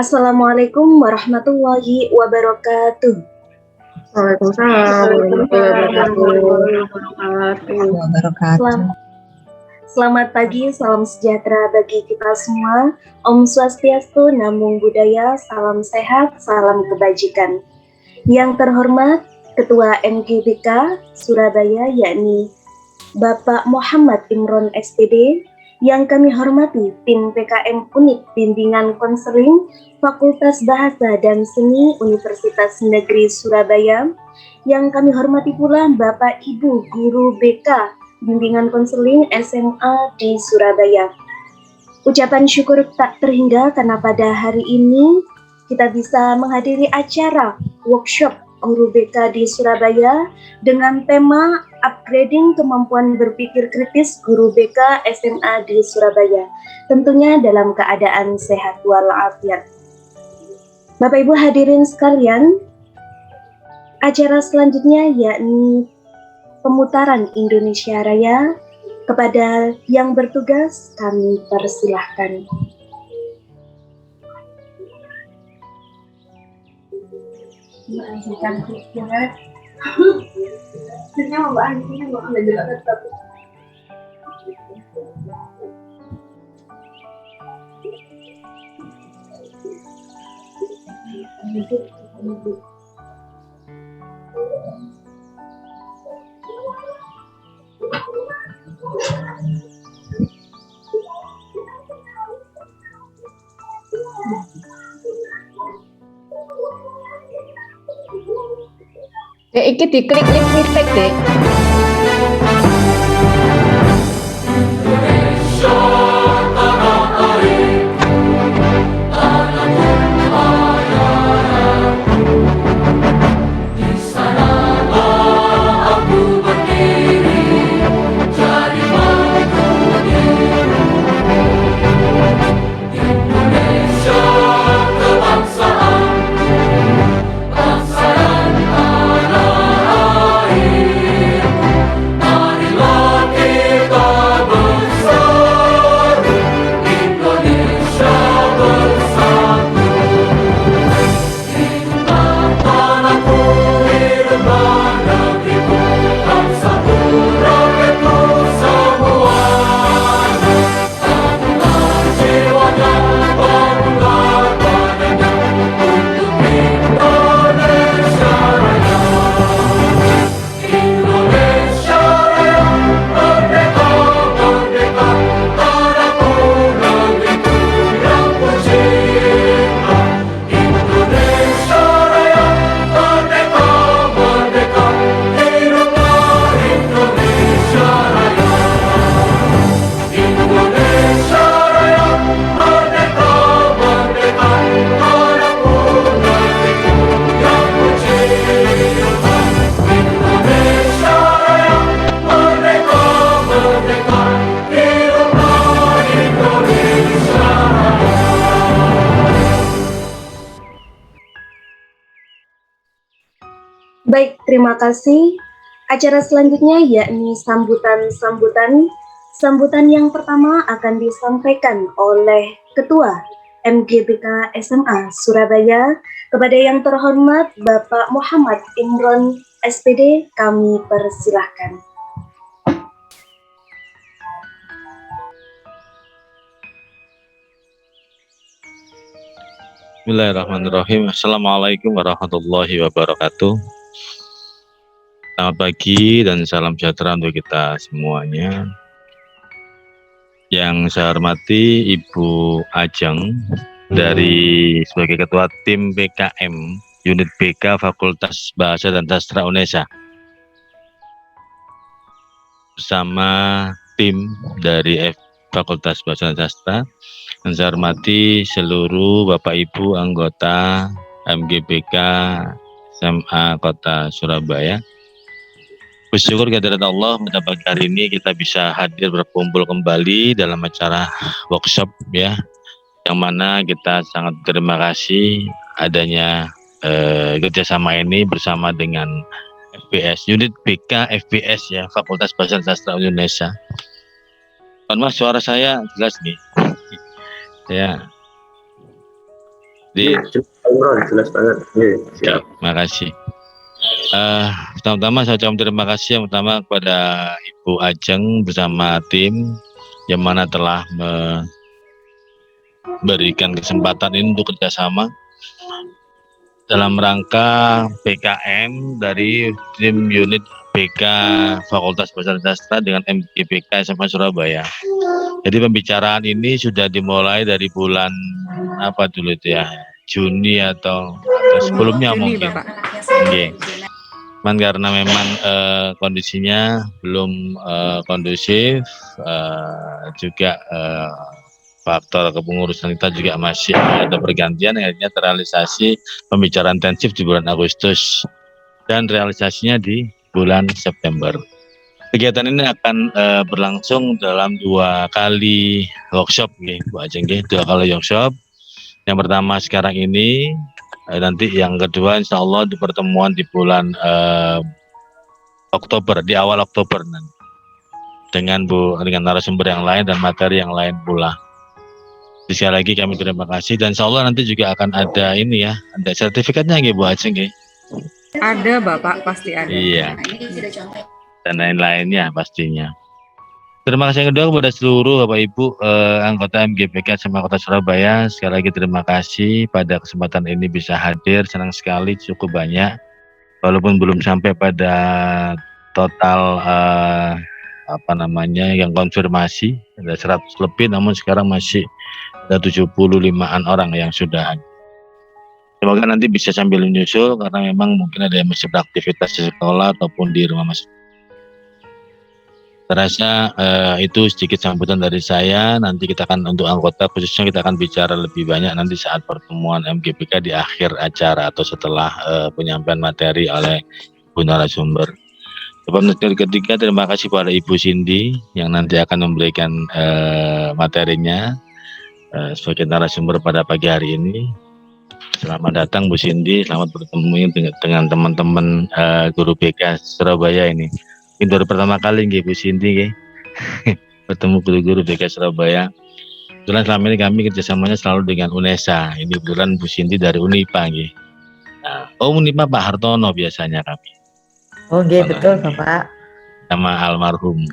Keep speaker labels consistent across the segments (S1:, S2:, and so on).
S1: Assalamualaikum warahmatullahi wabarakatuh.
S2: Waalaikumsalam warahmatullahi wabarakatuh.
S1: Selamat pagi, salam sejahtera bagi kita semua. Om Swastiastu, Namo Buddhaya, salam sehat, salam kebajikan. Yang terhormat Ketua MGBK Surabaya, yakni Bapak Muhammad Imron SPD, yang kami hormati tim PKM Unit Bimbingan Konseling Fakultas Bahasa dan Seni Universitas Negeri Surabaya, yang kami hormati pula Bapak Ibu Guru BK Bimbingan Konseling SMA di Surabaya. Ucapan syukur tak terhingga karena pada hari ini kita bisa menghadiri acara workshop Guru BK di Surabaya dengan tema upgrading kemampuan berpikir kritis Guru BK SMA di Surabaya, tentunya dalam keadaan sehat walafiat. Bapak Ibu hadirin sekalian, acara selanjutnya yakni pemutaran Indonesia Raya. Kepada yang bertugas kami persilahkan.
S2: Iki diklik link feedback deh.
S1: Baik, terima kasih. Acara selanjutnya yakni sambutan yang pertama akan disampaikan oleh Ketua MGBK SMA Surabaya. Kepada yang terhormat Bapak Muhammad Imron SPD, kami persilahkan.
S3: Bismillahirrahmanirrahim. Assalamualaikum warahmatullahi wabarakatuh. Selamat pagi dan salam sejahtera untuk kita semuanya. Yang saya hormati Ibu Ajeng sebagai Ketua Tim PKM Unit BK Fakultas Bahasa dan Sastra UNESA, bersama tim dari Fakultas Bahasa dan Sastra. Dan saya hormati seluruh Bapak Ibu anggota MGBK SMA Kota Surabaya. Bersyukur kehadirat Allah pada pagi hari ini kita bisa hadir berkumpul kembali dalam acara workshop ya, yang mana kita sangat terima kasih adanya kerjasama ini bersama dengan FBS Unit BK FBS ya, Fakultas Bahasa dan Sastra Indonesia. Mas, suara saya jelas nih ya. Di,
S4: jelas banget.
S3: siap. Makasih. Pertama-tama saya ucapkan terima kasih yang pertama kepada Ibu Ajeng bersama tim yang mana telah memberikan kesempatan ini untuk kerjasama dalam rangka PKM dari tim unit BK Fakultas Bahasa dan Sastra dengan MGBK SMA Surabaya. Jadi pembicaraan ini sudah dimulai dari bulan apa dulu itu ya, Juni atau sebelumnya
S2: Juni,
S3: mungkin.
S2: Bapak.
S3: Oke. Cuman karena memang kondisinya belum kondusif, juga faktor kepengurusan kita juga masih ada pergantian, akhirnya terrealisasi pembicaraan intensif di bulan Agustus dan realisasinya di bulan September. Kegiatan ini akan berlangsung dalam 2 kali workshop, Bu Ajeng, 2 kali workshop. Yang pertama sekarang ini, nanti yang kedua insya Allah di pertemuan di bulan Oktober, di awal Oktober nanti, dengan narasumber yang lain dan materi yang lain pula. Sekali lagi kami terima kasih dan insya Allah nanti juga akan ada ini ya, ada sertifikatnya Bu Ajeng.
S2: Ada Bapak, pasti ada.
S3: Iya. Dan lain-lainnya pastinya. Terima kasih yang kedua kepada seluruh Bapak Ibu anggota MGBK SMA Kota Surabaya. Sekali lagi terima kasih pada kesempatan ini bisa hadir, senang sekali, cukup banyak. Walaupun belum sampai pada total yang konfirmasi ada 100 lebih, namun sekarang masih ada 75-an orang yang sudah hadir. Semoga nanti bisa sambil menyusul karena memang mungkin ada yang masih beraktivitas di sekolah ataupun di rumah masing-masing. Terasa itu sedikit sambutan dari saya. Nanti kita akan untuk anggota khususnya kita akan bicara lebih banyak nanti saat pertemuan MGBK di akhir acara atau setelah penyampaian materi oleh Bu narasumber. Sebab ketiga terima kasih pada Ibu Cindy yang nanti akan memberikan materinya sebagai narasumber pada pagi hari ini. Selamat datang Bu Cindy, selamat bertemu dengan teman-teman guru BK Surabaya ini. Ini baru pertama kali Bu Cindy bertemu guru-guru BK Surabaya. Kebetulan selama ini kami kerjasamanya selalu dengan UNESA. Ini kebetulan Bu Cindy dari Unipa. Nah, Unipa Pak Hartono biasanya kami.
S5: Oh betul Bapak.
S3: Sama almarhum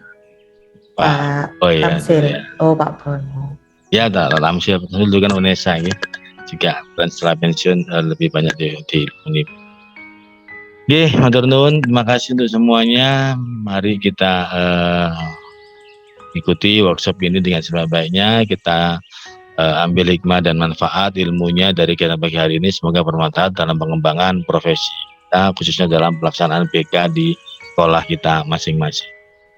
S5: Pak Tamsil. Ya. Oh Pak Bono.
S3: Ya, Pak Tamsil. Dulu kan UNESA juga dan setelah pensiun lebih banyak di Unipa. Oke, matur nuwun, terima kasih untuk semuanya. Mari kita ikuti workshop ini dengan sebaik-baiknya. Kita ambil hikmah dan manfaat ilmunya dari kegiatan pagi hari ini. Semoga bermanfaat dalam pengembangan profesi kita, khususnya dalam pelaksanaan BK di sekolah kita masing-masing.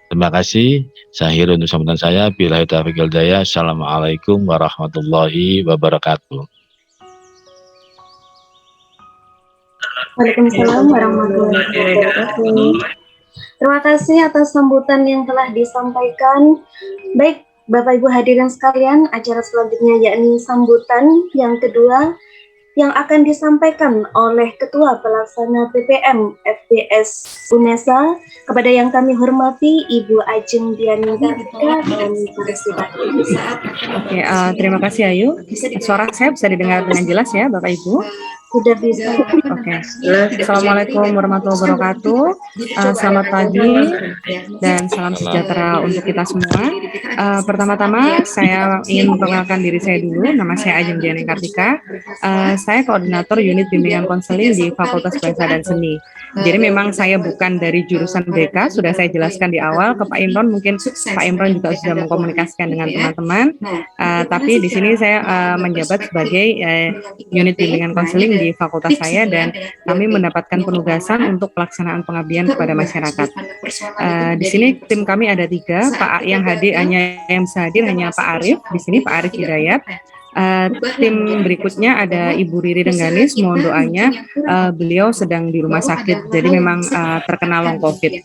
S3: Terima kasih. Saya akhiri untuk sambutan saya. Billahi taufiq wal hidayah. Assalamualaikum warahmatullahi wabarakatuh.
S1: Waalaikumsalam warahmatullahi wabarakatuh. Terima kasih atas sambutan yang telah disampaikan. Baik, Bapak Ibu hadirin sekalian, acara selanjutnya yakni sambutan yang kedua yang akan disampaikan oleh Ketua Pelaksana PPM FBS UNESA kepada yang kami hormati Ibu Ajeng Diani Kartika dan
S2: Oke, terima kasih Ayu. Suara saya bisa didengar dengan jelas ya Bapak Ibu?
S1: Sudah bisa.
S2: Oke. Assalamualaikum warahmatullahi wabarakatuh. Selamat pagi dan salam sejahtera untuk kita semua. Pertama-tama saya ingin memperkenalkan diri saya dulu. Nama saya Ajeng Diani Kartika. Saya koordinator unit bimbingan konseling di Fakultas Bahasa dan Seni. Jadi memang saya bukan dari jurusan BK, sudah saya jelaskan di awal ke Pak Imron. Mungkin Pak Imron juga sudah mengkomunikasikan dengan teman-teman. Tapi di sini saya menjabat sebagai unit bimbingan konseling di fakultas saya dan kami mendapatkan penugasan untuk pelaksanaan pengabdian kepada masyarakat. Di sini tim kami ada 3, Pak yang bisa hadir hanya Pak Arif. Di sini Pak Arif Hidayat. Tim berikutnya ada Ibu Riri Rengganis, mohon doanya, beliau sedang di rumah sakit, jadi memang terkena long COVID.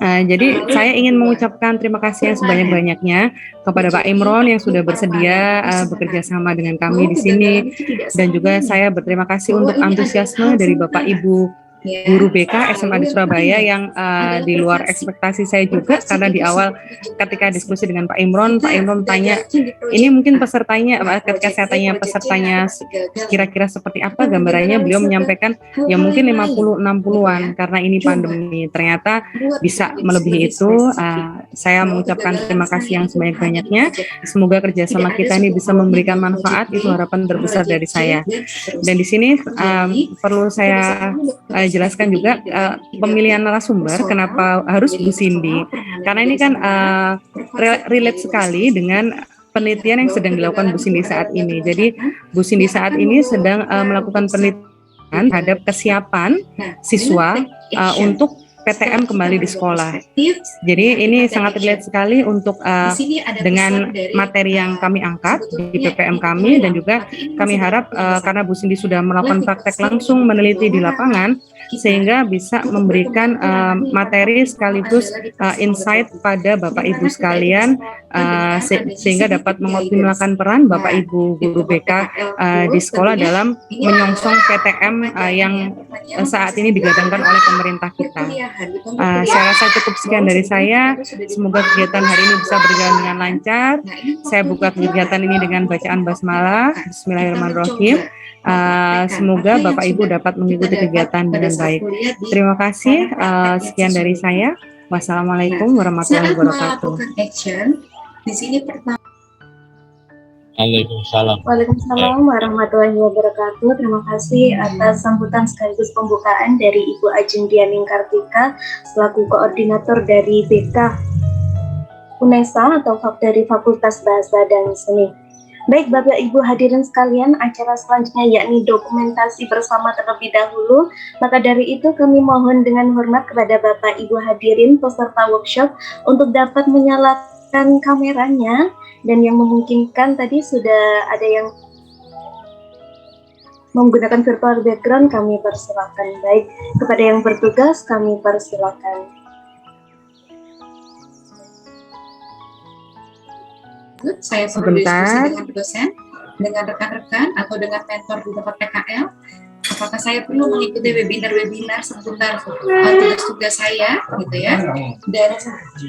S2: Jadi saya ingin mengucapkan terima kasih yang sebanyak-banyaknya kepada Pak Imron yang sudah bersedia bekerja sama dengan kami di sini, dan juga saya berterima kasih untuk antusiasme dari Bapak Ibu guru BK SMA di Surabaya yang di luar ekspektasi saya juga, karena di awal ketika diskusi dengan Pak Imron tanya, ini mungkin pesertanya, ketika saya tanya pesertanya kira-kira seperti apa gambarannya, beliau menyampaikan ya mungkin 50-60-an karena ini pandemi. Ternyata bisa melebihi itu. Saya mengucapkan terima kasih yang sebanyak-banyaknya. Semoga kerjasama kita ini bisa memberikan manfaat, itu harapan terbesar dari saya. Dan di sini perlu saya jelaskan juga pemilihan narasumber kenapa harus Bu Cindy, karena ini kan relate sekali dengan penelitian yang sedang dilakukan Bu Cindy saat ini. Jadi Bu Cindy saat ini sedang melakukan penelitian terhadap kesiapan siswa untuk PTM kembali di sekolah. Jadi ini sangat relate sekali untuk dengan materi yang kami angkat di PPM kami, dan juga kami harap karena Bu Cindy sudah melakukan praktek langsung meneliti di lapangan, sehingga bisa memberikan materi sekaligus insight pada Bapak Ibu sekalian, sehingga dapat mengoptimalkan peran Bapak Ibu guru BK di sekolah dalam menyongsong PTM yang saat ini digadangkan oleh pemerintah kita. Saya rasa cukup sekian dari saya. Semoga kegiatan hari ini bisa berjalan dengan lancar. Saya buka kegiatan ini dengan bacaan basmalah. Bismillahirrahmanirrahim. Semoga Bapak Ibu dapat mengikuti kegiatan dengan baik. Terima kasih. Sekian dari saya. Wassalamualaikum warahmatullahi wabarakatuh.
S4: Di sini pertama.
S3: Waalaikumsalam.
S1: Waalaikumsalam warahmatullahi wabarakatuh. Terima kasih atas sambutan sekaligus pembukaan dari Ibu Ajeng Dianing Kartika selaku koordinator dari BK UNESA atau dari Fakultas Bahasa dan Seni. Baik Bapak Ibu hadirin sekalian, acara selanjutnya yakni dokumentasi bersama terlebih dahulu. Maka dari itu kami mohon dengan hormat kepada Bapak Ibu hadirin peserta workshop untuk dapat menyalakan kameranya. Dan yang memungkinkan tadi sudah ada yang menggunakan virtual background, kami persilakan. Baik, kepada yang bertugas kami persilakan.
S4: Saya perlu diskusi dengan dosen, dengan rekan-rekan atau dengan mentor di tempat PKL. Apakah saya perlu mengikuti webinar seputar tugas-tugas saya, gitu ya? Dan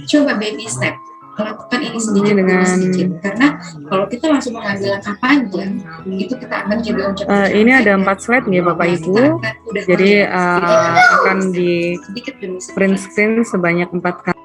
S4: coba baby step. Lakukan ini sedikit demi sedikit, karena kalau kita langsung mengambil langkah panjang itu kita akan jadi
S2: ini ada 4 slide nih Bapak Ibu, jadi akan di print screen sebanyak 4 kali.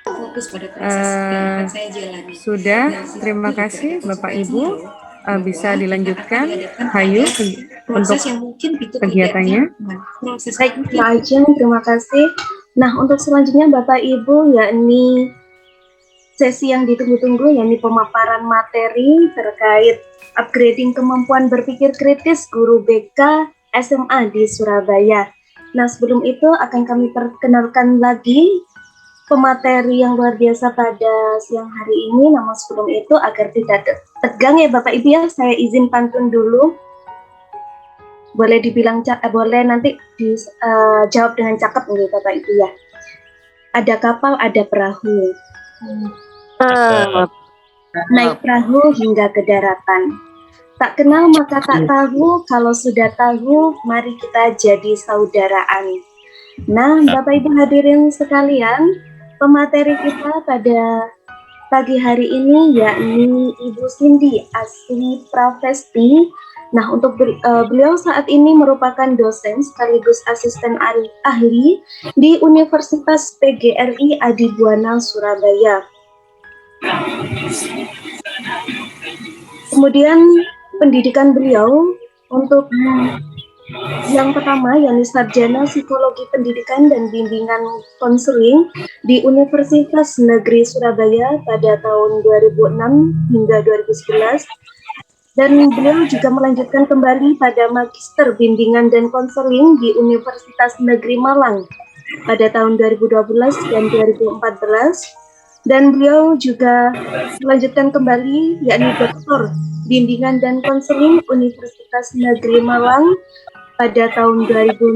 S4: Fokus pada proses yang akan saya jalani.
S2: Sudah, terima kasih Bapak Ibu. Bisa dilanjutkan, Hayu, untuk kegiatannya.
S1: Baik, Pak Ajeng, terima kasih. Nah, untuk selanjutnya Bapak Ibu, yakni sesi yang ditunggu-tunggu, yakni pemaparan materi terkait upgrading kemampuan berpikir kritis guru BK SMA di Surabaya. Nah, sebelum itu akan kami perkenalkan lagi pemateri yang luar biasa pada siang hari ini. Namun sebelum itu agar tidak tegang ya Bapak Ibu ya, saya izin pantun dulu. Boleh dibilang boleh nanti dijawab dengan cakep nih Bapak Ibu ya. Ada kapal, ada perahu. Naik perahu hingga ke daratan. Tak kenal maka tak tahu, kalau sudah tahu mari kita jadi saudaraan. Nah, Bapak Ibu hadirin sekalian, pemateri kita pada pagi hari ini, yakni Ibu Cindy Asli Pravesti. Nah, untuk beliau saat ini merupakan dosen sekaligus asisten ahli di Universitas PGRI Adibuana Surabaya. Kemudian pendidikan beliau untuk yang pertama, yakni Sarjana Psikologi Pendidikan dan Bimbingan Konseling di Universitas Negeri Surabaya pada tahun 2006 hingga 2011. Dan beliau juga melanjutkan kembali pada Magister Bimbingan dan Konseling di Universitas Negeri Malang pada tahun 2012 dan 2014. Dan beliau juga melanjutkan kembali, yakni Doktor Bimbingan dan Konseling Universitas Negeri Malang pada tahun 2016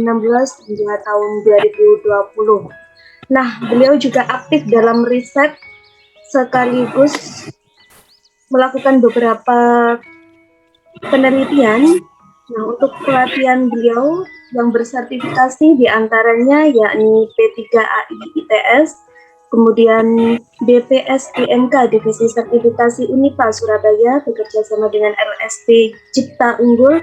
S1: hingga tahun 2020. Nah, beliau juga aktif dalam riset sekaligus melakukan beberapa penelitian. Nah, untuk pelatihan beliau yang bersertifikasi diantaranya yakni P3AI ITS, kemudian DPS-IMK Divisi Sertifikasi Unipa Surabaya bekerja sama dengan LSP Cipta Unggul,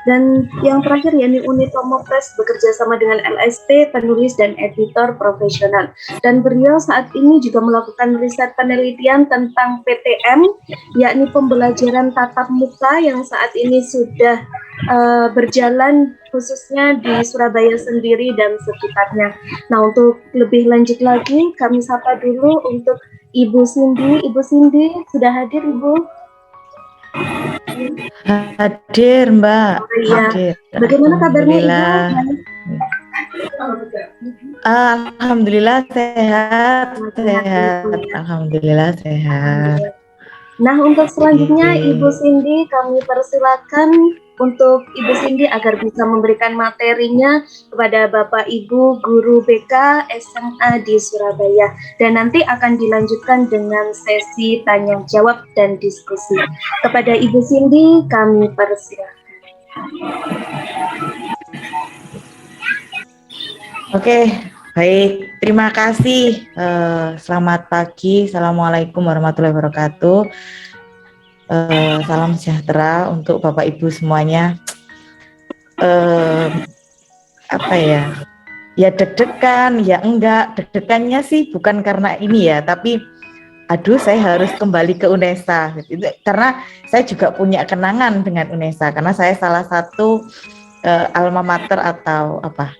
S1: dan yang terakhir yakni Unitomo Press bekerja sama dengan LSP Penulis dan Editor Profesional. Dan beliau saat ini juga melakukan riset penelitian tentang PTM, yakni pembelajaran tatap muka yang saat ini sudah berjalan khususnya di Surabaya sendiri dan sekitarnya. Nah, untuk lebih lanjut lagi kami sapa dulu untuk Ibu Cindy. Ibu Cindy sudah hadir, Ibu?
S5: Hadir, Mbak.
S1: Iya.
S5: Hadir.
S1: Bagaimana kabarnya, Ibu?
S5: Alhamdulillah sehat. Alhamdulillah sehat.
S1: Nah, untuk selanjutnya Ibu Cindy kami persilakan untuk Ibu Cindy agar bisa memberikan materinya kepada Bapak Ibu Guru BK SMA di Surabaya, dan nanti akan dilanjutkan dengan sesi tanya jawab dan diskusi. Kepada Ibu Cindy kami persilakan.
S5: Oke, baik. Terima kasih. Selamat pagi. Assalamualaikum warahmatullahi wabarakatuh. Salam sejahtera untuk Bapak Ibu semuanya. Apa ya? Ya deg-degan, ya enggak. Deg-degannya sih bukan karena ini ya, tapi aduh saya harus kembali ke UNESA. Karena saya juga punya kenangan dengan UNESA, karena saya salah satu alma mater atau apa?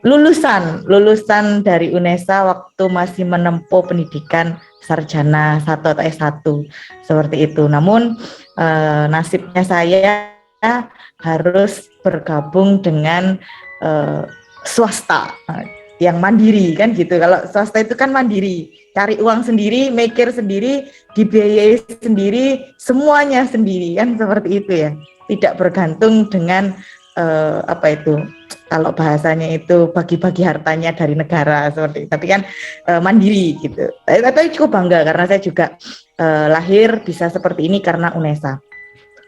S5: Lulusan dari UNESA waktu masih menempuh pendidikan sarjana 1 atau S1 seperti itu. Namun nasibnya saya harus bergabung dengan swasta yang mandiri kan gitu. Kalau swasta itu kan mandiri, cari uang sendiri, mikir sendiri, dibiayai sendiri, semuanya sendiri kan, seperti itu ya. Tidak bergantung dengan apa itu, kalau bahasanya itu bagi-bagi hartanya dari negara seperti itu, tapi kan mandiri gitu. Tapi cukup bangga karena saya juga lahir bisa seperti ini karena UNESA.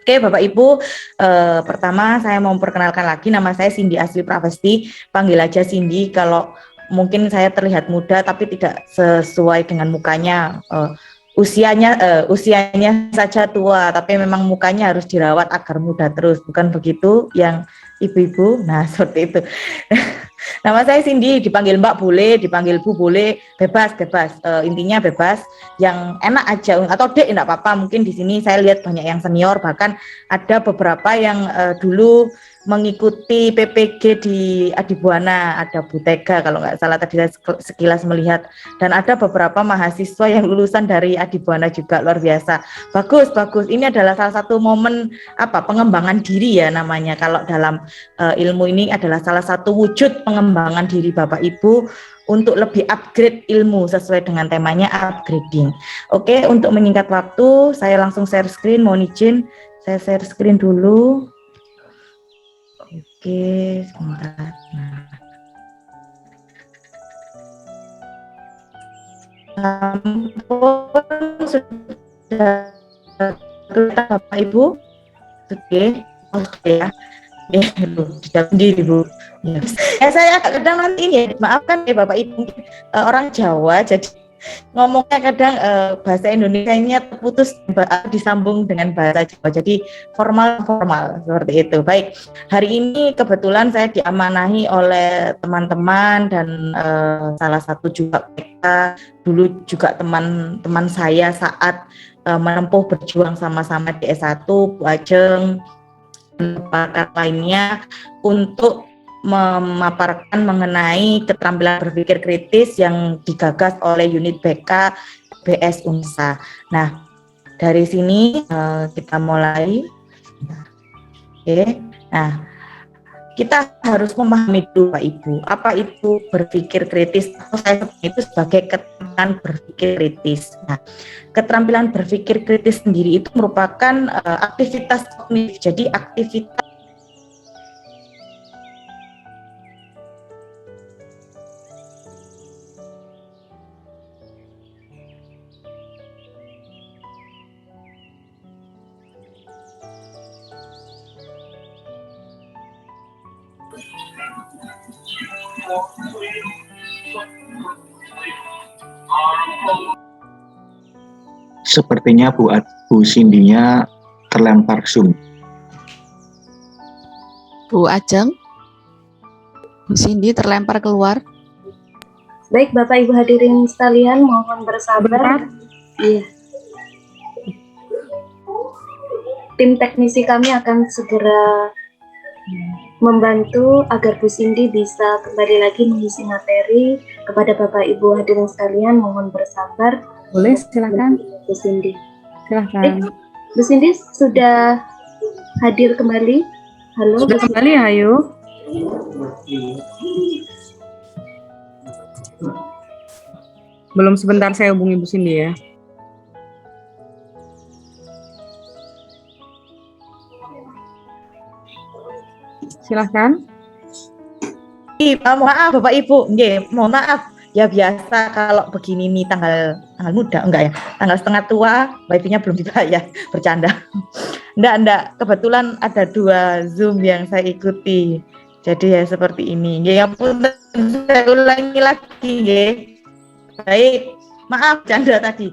S5: Oke, Bapak Ibu, pertama saya mau memperkenalkan lagi, nama saya Cindy Asli Pravesti, panggil aja Cindy. Kalau mungkin saya terlihat muda tapi tidak sesuai dengan mukanya, usianya saja tua, tapi memang mukanya harus dirawat agar muda terus, bukan begitu yang ibu-ibu? Nah, seperti itu. Nama saya Cindy, dipanggil Mbak boleh, dipanggil Bu boleh, bebas. Intinya bebas, yang enak aja, atau Dek enggak apa-apa. Mungkin di sini saya lihat banyak yang senior, bahkan ada beberapa yang dulu mengikuti PPG di Adibuana, ada Bu Tega kalau nggak salah tadi saya sekilas melihat, dan ada beberapa mahasiswa yang lulusan dari Adibuana juga, luar biasa. Bagus. Ini adalah salah satu momen pengembangan diri ya namanya. Kalau dalam ilmu ini adalah salah satu wujud pengembangan diri Bapak Ibu untuk lebih upgrade ilmu sesuai dengan temanya upgrading. Oke, untuk menyingkat waktu, saya langsung share screen. Mohon izin, saya share screen dulu. Oke, sebentar. Sudah Bapak Ibu, oke ya. Tidak sendiri Bu. Ya, saya agak kadang nanti ini ya, maafkan ya Bapak Ibu, orang Jawa jadi ngomongnya kadang bahasa Indonesianya terputus disambung dengan bahasa Jawa, jadi formal seperti itu. Baik, hari ini kebetulan saya diamanahi oleh teman-teman dan salah satu juga mereka dulu juga teman-teman saya saat menempuh berjuang sama-sama di S1, Bu Ajeng dan pakar lainnya untuk memaparkan mengenai keterampilan berpikir kritis yang digagas oleh unit BK BS Unsa. Nah, dari sini kita mulai. Oke. Nah, kita harus memahami dulu Pak Ibu, apa itu berpikir kritis, atau saya sebut itu sebagai keterampilan berpikir kritis. Nah, keterampilan berpikir kritis sendiri itu merupakan aktivitas kognitif, jadi aktivitas
S6: Sepertinya Bu Cindy-nya terlempar Zoom.
S7: Bu Ajeng, Bu Cindy terlempar keluar.
S1: Baik, Bapak Ibu hadirin sekalian, mohon bersabar. Iya. Tim teknisi kami akan segera membantu agar Bu Cindy bisa kembali lagi mengisi materi. Kepada Bapak Ibu hadirin sekalian, mohon bersabar.
S2: Boleh, silakan.
S1: Bu Cindy.
S2: Silakan.
S1: Bu Cindy sudah hadir kembali. Halo.
S2: Sudah kembali, ayo. Belum, sebentar saya hubungi Bu Cindy ya. Silahkan.
S5: Maaf Bapak Ibu, mohon maaf. Ya biasa kalau begini nih tanggal muda, enggak ya, tanggal setengah tua, wifi-nya belum dibayar, bercanda. Enggak, kebetulan ada 2 Zoom yang saya ikuti. Jadi ya seperti ini. Ya pun saya ulangi lagi, Baik, maaf canda tadi.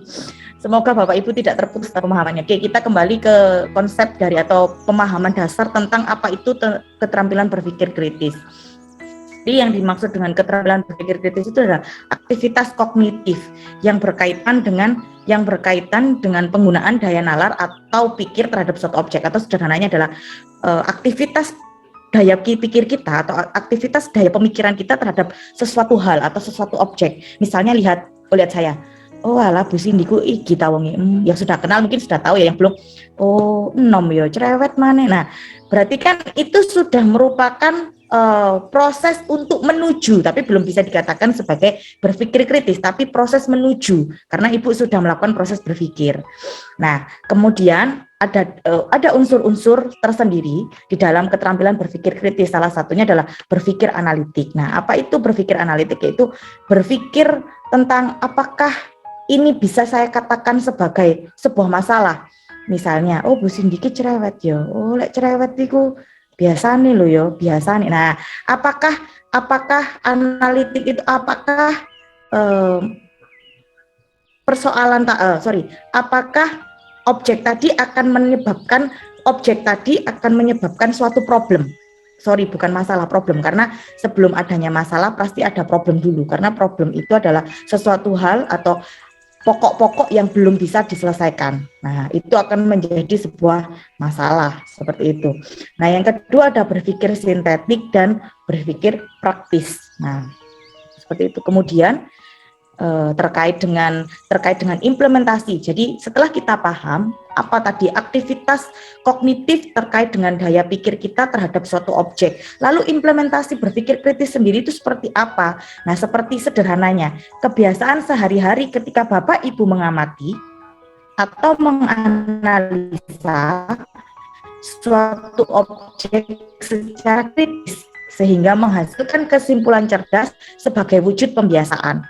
S5: Semoga Bapak Ibu tidak terputus pemahamannya. Oke, kita kembali ke konsep dari atau pemahaman dasar tentang apa itu keterampilan berpikir kritis. Jadi yang dimaksud dengan keterampilan berpikir kritis itu adalah aktivitas kognitif yang berkaitan dengan penggunaan daya nalar atau pikir terhadap suatu objek, atau sederhananya adalah aktivitas daya pikir kita atau aktivitas daya pemikiran kita terhadap sesuatu hal atau sesuatu objek. Misalnya lihat saya. Oh alah Bu Cindy ku iki ta wonge. Yang sudah kenal mungkin sudah tahu ya, yang belum. Oh, enom ya cerewet maneh. Nah, berarti kan itu sudah merupakan proses untuk menuju, tapi belum bisa dikatakan sebagai berpikir kritis, tapi proses menuju karena Ibu sudah melakukan proses berpikir. Nah, kemudian ada unsur-unsur tersendiri di dalam keterampilan berpikir kritis. Salah satunya adalah berpikir analitik. Nah, apa itu berpikir analitik? Yaitu berpikir tentang apakah ini bisa saya katakan sebagai sebuah masalah. Misalnya, oh Bu Cindy ki cerewet ya. Oh, lek cerewet iku biasa nih loh yo, biasa nih. Nah, apakah analitik itu apakah apakah objek tadi akan menyebabkan suatu problem. Bukan masalah, problem, karena sebelum adanya masalah pasti ada problem dulu, karena problem itu adalah sesuatu hal atau pokok-pokok yang belum bisa diselesaikan. Nah, itu akan menjadi sebuah masalah seperti itu. Nah, yang kedua ada berpikir sintetik dan berpikir praktis. Nah, seperti itu. Kemudian terkait dengan implementasi. Jadi setelah kita paham apa tadi aktivitas kognitif terkait dengan daya pikir kita terhadap suatu objek, lalu implementasi berpikir kritis sendiri itu seperti apa? Nah, seperti sederhananya kebiasaan sehari-hari ketika Bapak Ibu mengamati atau menganalisa suatu objek secara kritis sehingga menghasilkan kesimpulan cerdas sebagai wujud pembiasaan.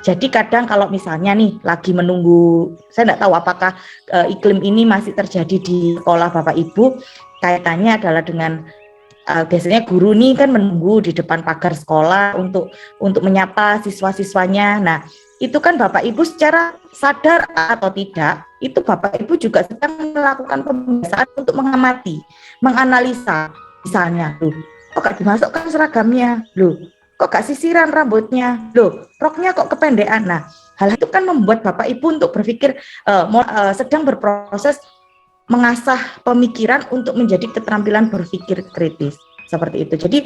S5: Jadi kadang kalau misalnya nih lagi menunggu, saya tidak tahu apakah iklim ini masih terjadi di sekolah Bapak Ibu, kaitannya adalah dengan biasanya guru nih kan menunggu di depan pagar sekolah untuk menyapa siswa-siswanya. Nah, itu kan Bapak Ibu secara sadar atau tidak, itu Bapak Ibu juga sedang melakukan pembiasaan untuk mengamati, menganalisa. Misalnya, loh, kok gak dimasukkan seragamnya? Loh, kok gak sisiran rambutnya? Loh, roknya kok kependekan? Nah, hal itu kan membuat Bapak Ibu untuk berpikir sedang berproses mengasah pemikiran untuk menjadi keterampilan berpikir kritis seperti itu. Jadi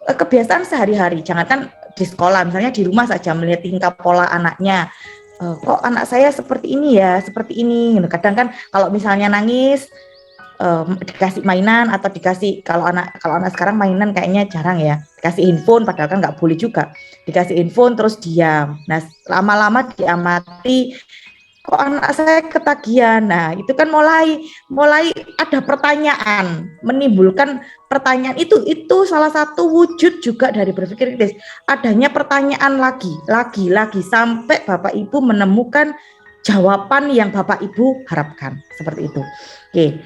S5: kebiasaan sehari-hari, jangankan di sekolah, misalnya di rumah saja melihat tingkah pola anaknya. Kok anak saya seperti ini ya, seperti ini. Kadang kan kalau misalnya nangis dikasih mainan atau dikasih kalau anak sekarang mainan kayaknya jarang ya, dikasih handphone padahal kan nggak boleh juga, dikasih handphone terus diam. Nah lama-lama diamati, kok anak saya ketagihan. Nah itu kan mulai ada pertanyaan, menimbulkan pertanyaan. Itu salah satu wujud juga dari berpikir kritis, adanya pertanyaan lagi sampai Bapak Ibu menemukan jawaban yang Bapak Ibu harapkan, seperti itu. Oke,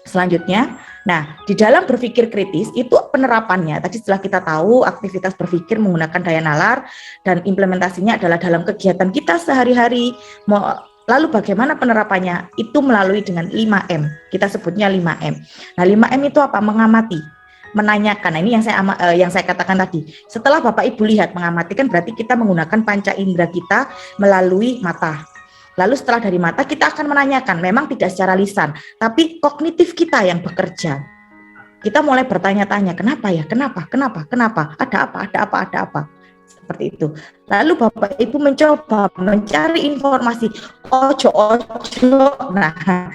S5: selanjutnya, nah di dalam berpikir kritis itu penerapannya tadi setelah kita tahu aktivitas berpikir menggunakan daya nalar dan implementasinya adalah dalam kegiatan kita sehari-hari. Lalu bagaimana penerapannya? Itu melalui dengan 5M, kita sebutnya 5M. Nah 5M itu apa? Mengamati, menanyakan. Nah, ini yang saya katakan tadi. Setelah Bapak Ibu lihat, mengamati kan berarti kita menggunakan panca indera kita melalui mata. Lalu setelah dari mata kita akan menanyakan, memang tidak secara lisan, tapi kognitif kita yang bekerja. Kita mulai bertanya-tanya, kenapa ya, kenapa, ada apa, seperti itu. Lalu Bapak Ibu mencoba mencari informasi, ojo, nah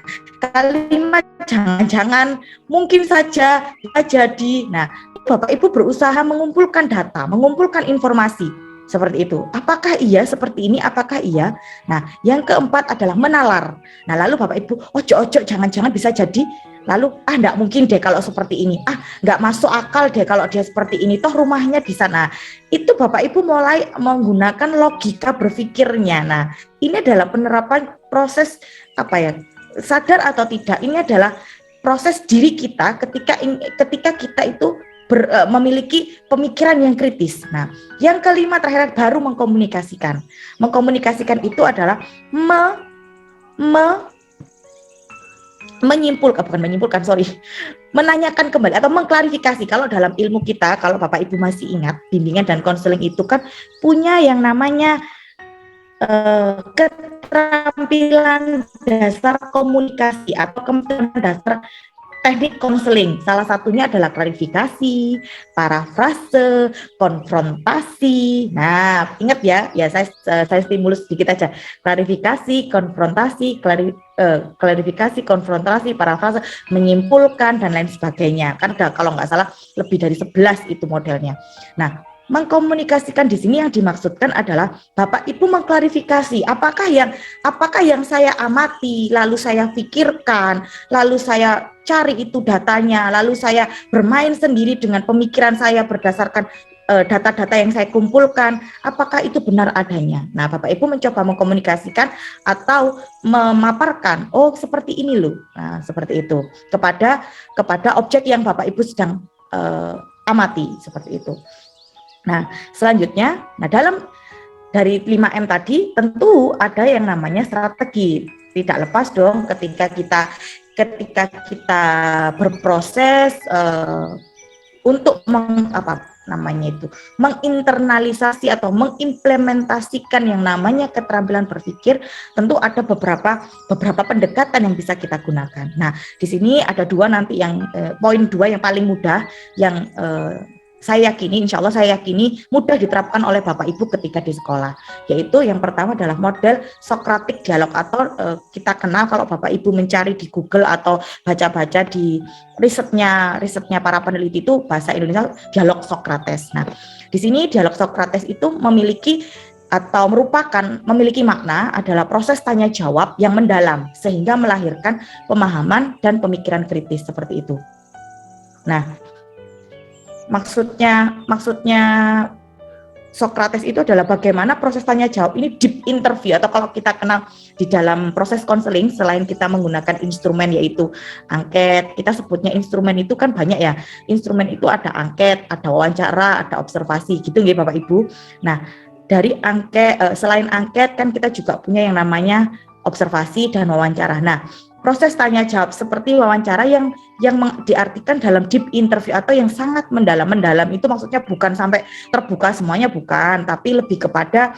S5: kalimat jangan-jangan, mungkin saja jadi. Nah Bapak Ibu berusaha mengumpulkan data, mengumpulkan informasi. Seperti itu. Apakah iya seperti ini? Apakah iya? Nah, yang keempat adalah menalar. Nah, lalu Bapak Ibu, ojo, jangan-jangan bisa jadi. Lalu, enggak mungkin deh kalau seperti ini. Enggak masuk akal deh kalau dia seperti ini. Toh rumahnya di sana. Itu Bapak Ibu mulai menggunakan logika berpikirnya. Nah, ini adalah penerapan proses sadar atau tidak. Ini adalah proses diri kita ketika kita itu memiliki pemikiran yang kritis. Nah, yang kelima terakhir baru mengkomunikasikan. Mengkomunikasikan itu adalah menanyakan kembali atau mengklarifikasi. Kalau dalam ilmu kita, kalau Bapak Ibu masih ingat, bimbingan dan konseling itu kan punya yang namanya keterampilan dasar komunikasi atau keterampilan dasar teknik konseling. Salah satunya adalah klarifikasi, parafrase, konfrontasi. Nah, ingat ya saya stimulus sedikit aja. Klarifikasi, konfrontasi, klarifikasi, konfrontasi, parafrase, menyimpulkan dan lain sebagainya. Kan kalau nggak salah lebih dari 11 itu modelnya. Nah, mengkomunikasikan di sini yang dimaksudkan adalah Bapak Ibu mengklarifikasi apakah yang saya amati, lalu saya pikirkan, lalu saya cari itu datanya, lalu saya bermain sendiri dengan pemikiran saya berdasarkan data-data yang saya kumpulkan, apakah itu benar adanya. Nah, Bapak Ibu mencoba mengkomunikasikan atau memaparkan, oh seperti ini loh. Nah, seperti itu kepada objek yang Bapak Ibu sedang amati, seperti itu. Nah, selanjutnya, dari 5M tadi tentu ada yang namanya strategi. Tidak lepas dong ketika kita berproses untuk menginternalisasi atau mengimplementasikan yang namanya keterampilan berpikir, tentu ada beberapa pendekatan yang bisa kita gunakan. Nah, di sini ada poin 2 yang paling mudah yang insya Allah saya yakini mudah diterapkan oleh Bapak Ibu ketika di sekolah, yaitu yang pertama adalah model Socratic dialog atau kita kenal kalau Bapak Ibu mencari di Google atau baca-baca di risetnya para peneliti itu bahasa Indonesia dialog Socrates. Nah, di sini dialog Socrates itu memiliki makna adalah proses tanya jawab yang mendalam sehingga melahirkan pemahaman dan pemikiran kritis, seperti itu. Nah, maksudnya Socrates itu adalah bagaimana proses tanya jawab ini deep interview, atau kalau kita kenal di dalam proses konseling selain kita menggunakan instrumen yaitu angket, kita sebutnya instrumen itu kan banyak ya. Instrumen itu ada angket, ada wawancara, ada observasi gitu ya Bapak Ibu. Nah, dari selain angket kan kita juga punya yang namanya observasi dan wawancara. Nah, proses tanya jawab seperti wawancara yang diartikan dalam deep interview atau yang sangat mendalam itu maksudnya bukan sampai terbuka semuanya, bukan, tapi lebih kepada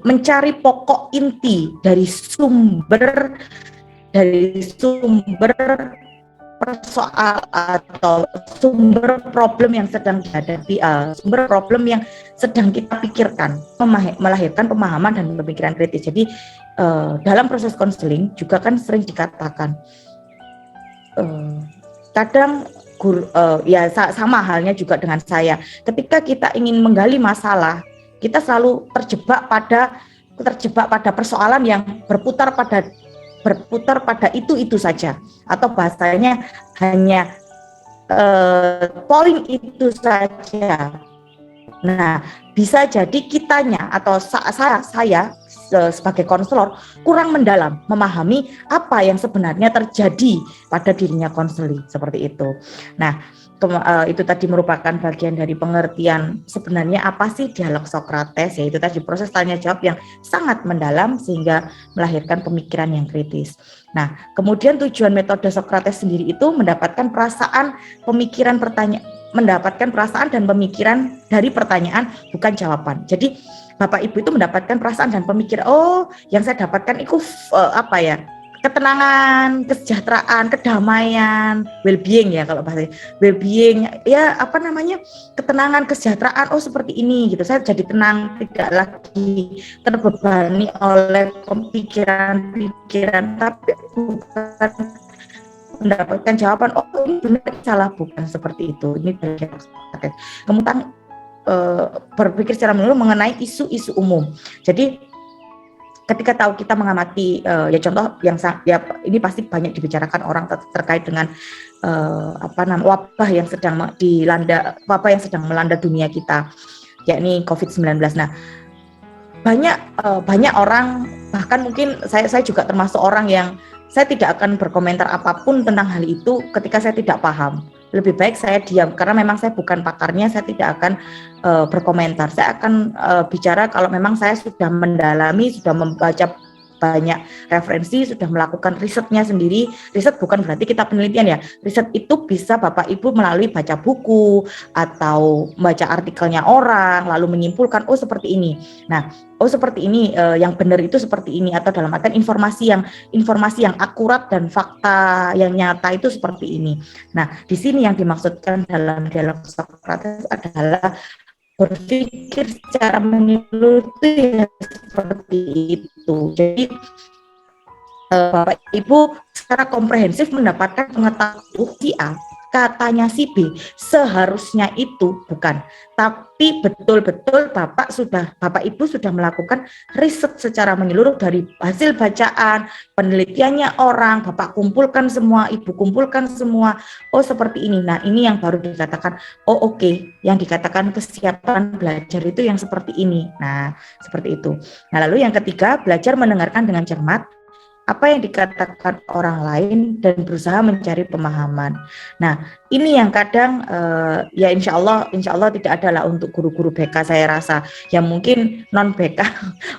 S5: mencari pokok inti dari sumber persoal atau sumber problem yang sedang dihadapi, sumber problem yang sedang kita pikirkan, melahirkan pemahaman dan pemikiran kritis. Jadi dalam proses konseling juga kan sering dikatakan kadang sama halnya juga dengan saya, ketika kita ingin menggali masalah, kita selalu terjebak pada persoalan yang berputar pada itu saja, atau bahasanya hanya poin itu saja. Nah, bisa jadi kitanya atau saya sebagai konselor kurang mendalam memahami apa yang sebenarnya terjadi pada dirinya konseli, seperti itu. Nah, itu tadi merupakan bagian dari pengertian sebenarnya apa sih dialog Sokrates, yaitu tadi proses tanya jawab yang sangat mendalam sehingga melahirkan pemikiran yang kritis. Nah, kemudian tujuan metode Sokrates sendiri itu mendapatkan perasaan dan pemikiran dari pertanyaan, bukan jawaban. Jadi Bapak Ibu itu mendapatkan perasaan dan pemikiran, yang saya dapatkan itu ketenangan, kesejahteraan, kedamaian, well-being ya kalau bahasa well-being ya ketenangan, kesejahteraan, seperti ini gitu. Saya jadi tenang, tidak lagi terbebani oleh pikiran, tapi bukan mendapatkan jawaban, ini benar salah, bukan seperti itu. Ini bagian kemudian berpikir secara menyeluruh mengenai isu-isu umum. Jadi ketika tahu kita mengamati contoh yang ini pasti banyak dibicarakan orang terkait dengan wabah yang sedang melanda dunia kita, yakni COVID-19. Nah, banyak orang, bahkan mungkin saya juga termasuk orang yang saya tidak akan berkomentar apapun tentang hal itu ketika saya tidak paham. Lebih baik saya diam, karena memang saya bukan pakarnya, saya tidak akan berkomentar. Saya akan bicara kalau memang saya sudah mendalami, sudah membaca banyak referensi, sudah melakukan risetnya sendiri. Riset bukan berarti kita penelitian ya. Riset itu bisa Bapak Ibu melalui baca buku atau baca artikelnya orang, lalu menyimpulkan seperti ini. Nah, seperti ini, yang benar itu seperti ini, atau dalam artian informasi yang akurat dan fakta yang nyata itu seperti ini. Nah, di sini yang dimaksudkan dalam dialog Sokrates adalah berpikir secara menyeluruh ya, seperti itu. Jadi Bapak Ibu secara komprehensif mendapatkan pengetahuan si A, katanya si B, seharusnya itu bukan. Tapi betul-betul Bapak Ibu sudah melakukan riset secara menyeluruh dari hasil bacaan, penelitiannya orang, Bapak kumpulkan semua, Ibu kumpulkan semua. Seperti ini. Nah, ini yang baru dikatakan, oke. Yang dikatakan kesiapan belajar itu yang seperti ini. Nah, seperti itu. Nah, lalu yang ketiga, belajar mendengarkan dengan cermat apa yang dikatakan orang lain dan berusaha mencari pemahaman. Nah, ini yang kadang ya insya Allah tidak ada lah untuk guru-guru BK, saya rasa yang mungkin non BK.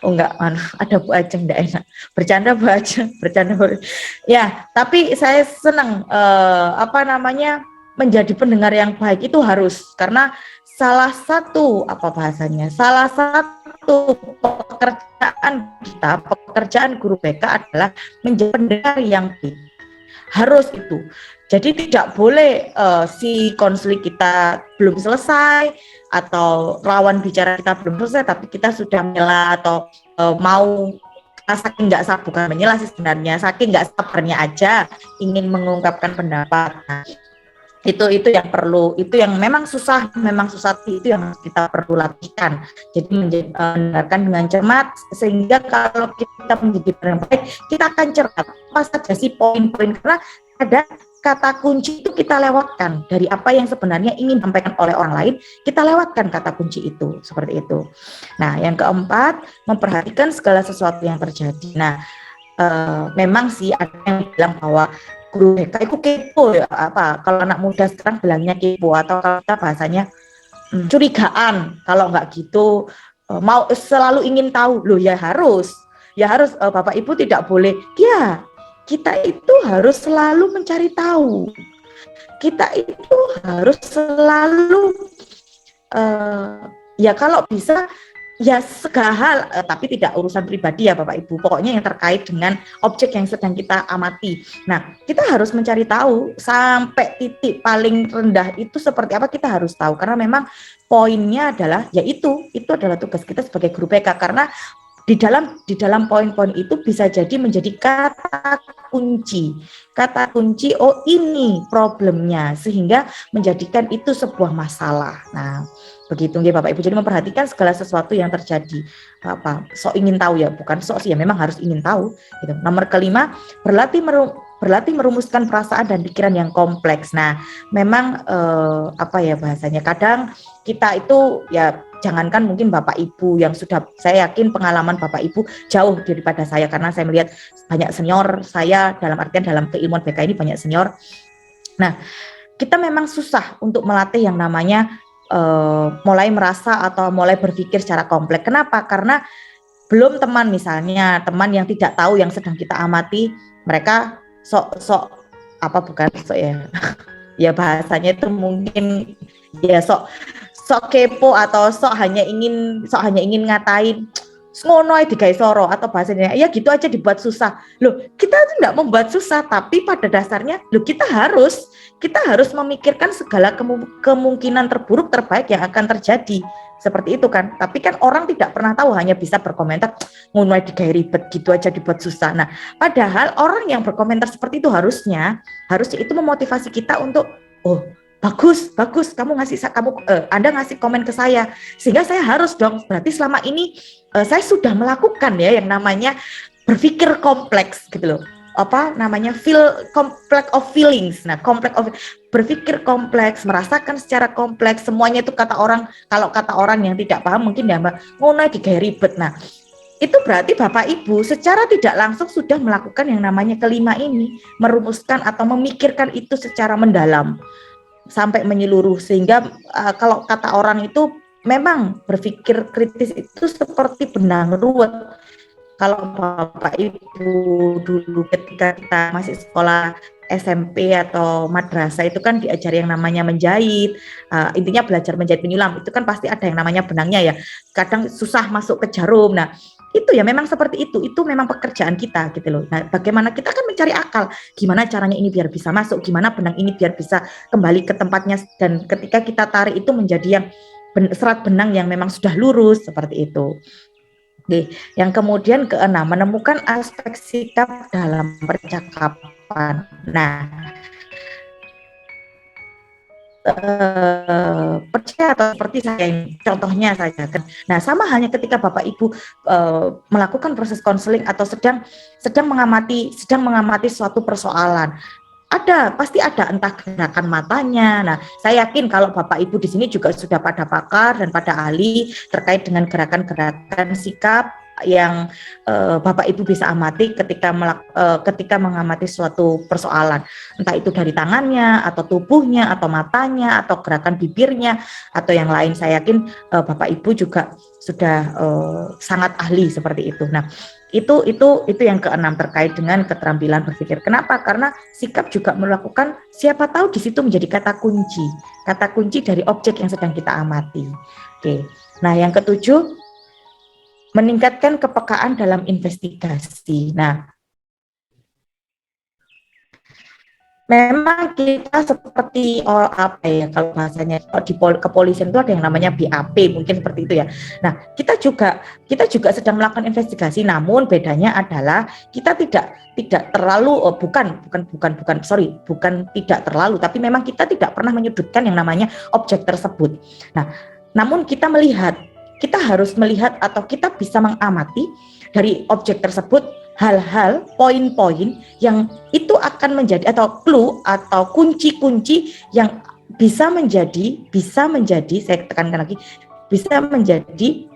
S5: Enggak, ada Bu Ajeng, enggak enak. Bercanda Bu Ajeng, ya, tapi saya senang menjadi pendengar yang baik itu harus, karena salah satu pekerjaan guru BK adalah menjadi pendengar yang baik. Harus itu. Jadi tidak boleh si konseling kita belum selesai atau lawan bicara kita belum selesai tapi kita sudah menyela atau mau, saking nggak sabar, bukan menyela sih sebenarnya, saking nggak sabarnya aja ingin mengungkapkan pendapat. Nah, itu yang perlu, itu yang memang susah itu yang kita perlu latihkan. Jadi mendengarkan dengan cermat, sehingga kalau kita menjadi yang baik, kita akan cermat apa saja sih poin-poin, karena ada kata kunci itu kita lewatkan dari apa yang sebenarnya ingin disampaikan oleh orang lain, kita lewatkan kata kunci itu, seperti itu. Nah, yang keempat, memperhatikan segala sesuatu yang terjadi. Nah, memang sih ada yang bilang bahwa guru BK itu kepo ya, kalau anak muda sekarang bilangnya kepo, atau kalau kita bahasanya curigaan, kalau nggak gitu mau selalu ingin tahu. Loh ya harus Bapak Ibu tidak boleh. Ya, kita itu harus selalu mencari tahu. Kita itu harus selalu ya kalau bisa ya segala hal, tapi tidak urusan pribadi ya Bapak Ibu, pokoknya yang terkait dengan objek yang sedang kita amati. Nah, kita harus mencari tahu sampai titik paling rendah itu seperti apa, kita harus tahu, karena memang poinnya adalah yaitu itu adalah tugas kita sebagai guru PK, karena di dalam poin-poin itu bisa jadi menjadi kata kunci, oh ini problemnya, sehingga menjadikan itu sebuah masalah. Nah, begitu nggih Bapak Ibu, jadi memperhatikan segala sesuatu yang terjadi. Sok ingin tahu ya, bukan sok sih ya, memang harus ingin tahu gitu. Nomor kelima, berlatih merumuskan perasaan dan pikiran yang kompleks. Nah, memang bahasanya kadang kita itu ya, jangankan mungkin Bapak Ibu yang sudah, saya yakin pengalaman Bapak Ibu jauh daripada saya, karena saya melihat banyak senior saya, dalam artian dalam keilmuan BK ini banyak senior. Nah, kita memang susah untuk melatih yang namanya mulai merasa atau mulai berpikir secara kompleks. Kenapa? Karena belum teman yang tidak tahu yang sedang kita amati, mereka ya bahasanya itu mungkin ya sok kepo atau sok hanya ingin ngatain ngono digawe soro, atau bahasanya ya gitu aja dibuat susah. Loh, kita itu tidak membuat susah, tapi pada dasarnya kita harus memikirkan segala kemungkinan terburuk terbaik yang akan terjadi. Seperti itu kan. Tapi kan orang tidak pernah tahu, hanya bisa berkomentar ngono digawe ribet, gitu aja dibuat susah. Nah, padahal orang yang berkomentar seperti itu harusnya itu memotivasi kita untuk bagus, Anda ngasih komen ke saya, sehingga saya harus dong, berarti selama ini saya sudah melakukan ya yang namanya berpikir kompleks gitu loh. Complex of feelings. Nah, berpikir kompleks, merasakan secara kompleks, semuanya itu kalau kata orang yang tidak paham mungkin ya Mbak, ngono digawe ribet. Nah, itu berarti Bapak Ibu secara tidak langsung sudah melakukan yang namanya kelima ini, merumuskan atau memikirkan itu secara mendalam sampai menyeluruh, sehingga kalau kata orang itu memang berpikir kritis itu seperti benang ruwet. Kalau Bapak Ibu dulu ketika kita masih sekolah SMP atau madrasah itu kan diajari yang namanya menjahit, intinya belajar menjahit penyulam, itu kan pasti ada yang namanya benangnya ya, kadang susah masuk ke jarum. Nah, itu ya memang seperti itu memang pekerjaan kita gitu loh. Nah, bagaimana kita kan mencari akal, gimana caranya ini biar bisa masuk, gimana benang ini biar bisa kembali ke tempatnya, dan ketika kita tarik itu menjadi yang serat benang yang memang sudah lurus, seperti itu. Oke, yang kemudian keenam, menemukan aspek sikap dalam percakapan. Nah, percaya atau seperti saya ini, contohnya saja kan. Nah, sama halnya ketika Bapak Ibu melakukan proses konseling atau sedang mengamati suatu persoalan. Pasti ada entah gerakan matanya. Nah, saya yakin kalau Bapak Ibu di sini juga sudah pada pakar dan pada ahli terkait dengan gerakan-gerakan sikap yang Bapak Ibu bisa amati ketika mengamati suatu persoalan, entah itu dari tangannya atau tubuhnya atau matanya atau gerakan bibirnya atau yang lain. Saya yakin Bapak Ibu juga sudah sangat ahli seperti itu. Nah, itu yang keenam terkait dengan keterampilan berpikir. Kenapa? Karena sikap juga melakukan, siapa tahu di situ menjadi kata kunci dari objek yang sedang kita amati. Oke. Nah, yang ketujuh, meningkatkan kepekaan dalam investigasi. Nah, memang kita seperti kalau bahasanya di kepolisian itu ada yang namanya BAP, mungkin seperti itu ya. Nah, kita juga sedang melakukan investigasi, namun bedanya adalah kita tidak terlalu bukan tidak terlalu, tapi memang kita tidak pernah menyudutkan yang namanya objek tersebut. Nah, namun kita harus melihat atau kita bisa mengamati dari objek tersebut hal-hal, poin-poin yang itu akan menjadi atau clue atau kunci-kunci yang bisa menjadi, saya tekankan lagi, bisa menjadi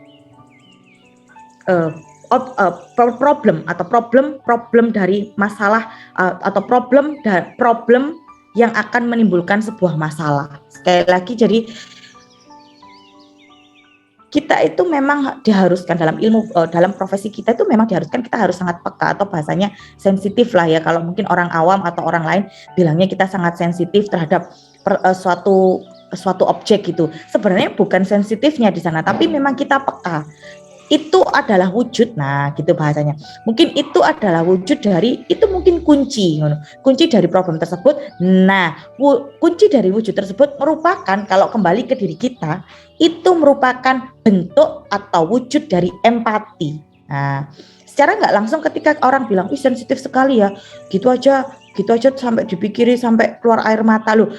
S5: problem dari masalah atau problem yang akan menimbulkan sebuah masalah. Sekali lagi, jadi kita itu memang diharuskan dalam ilmu, dalam profesi kita itu memang diharuskan kita harus sangat peka, atau bahasanya sensitif lah ya, kalau mungkin orang awam atau orang lain bilangnya kita sangat sensitif terhadap suatu objek gitu. Sebenarnya bukan sensitifnya di sana, tapi memang kita peka. Itu adalah wujud, nah gitu bahasanya. Mungkin itu adalah wujud dari, itu mungkin kunci dari problem tersebut. Nah, kunci dari wujud tersebut merupakan, kalau kembali ke diri kita, itu merupakan bentuk atau wujud dari empati. Nah, secara nggak langsung ketika orang bilang, ih sensitif sekali ya, gitu aja sampai dipikiri sampai keluar air mata loh.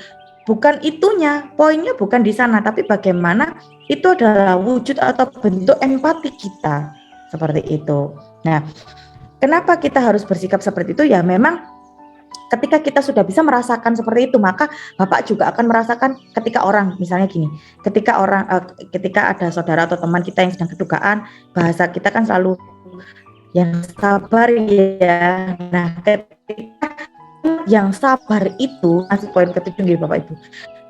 S5: Bukan itunya, poinnya bukan di sana, tapi bagaimana itu adalah wujud atau bentuk empati kita, seperti itu. Nah, kenapa kita harus bersikap seperti itu? Ya memang ketika kita sudah bisa merasakan seperti itu, maka Bapak juga akan merasakan ketika orang, misalnya gini, ketika ada saudara atau teman kita yang sedang kedukaan, bahasa kita kan selalu yang sabar ya. Nah, ketika yang sabar itu, masih poin ketujuh nih Bapak Ibu,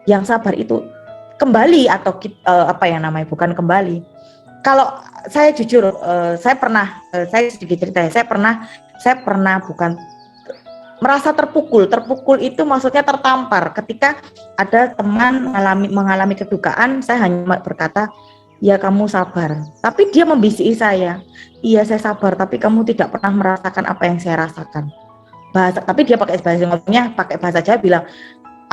S5: yang sabar itu kembali atau bukan kembali. Kalau saya jujur, saya sedikit cerita ya, saya pernah bukan merasa terpukul itu maksudnya tertampar ketika ada teman mengalami kedukaan. Saya hanya berkata, ya kamu sabar, tapi dia membisiki saya, iya saya sabar, tapi kamu tidak pernah merasakan apa yang saya rasakan. Tapi dia pakai bahasa Jawa, bilang,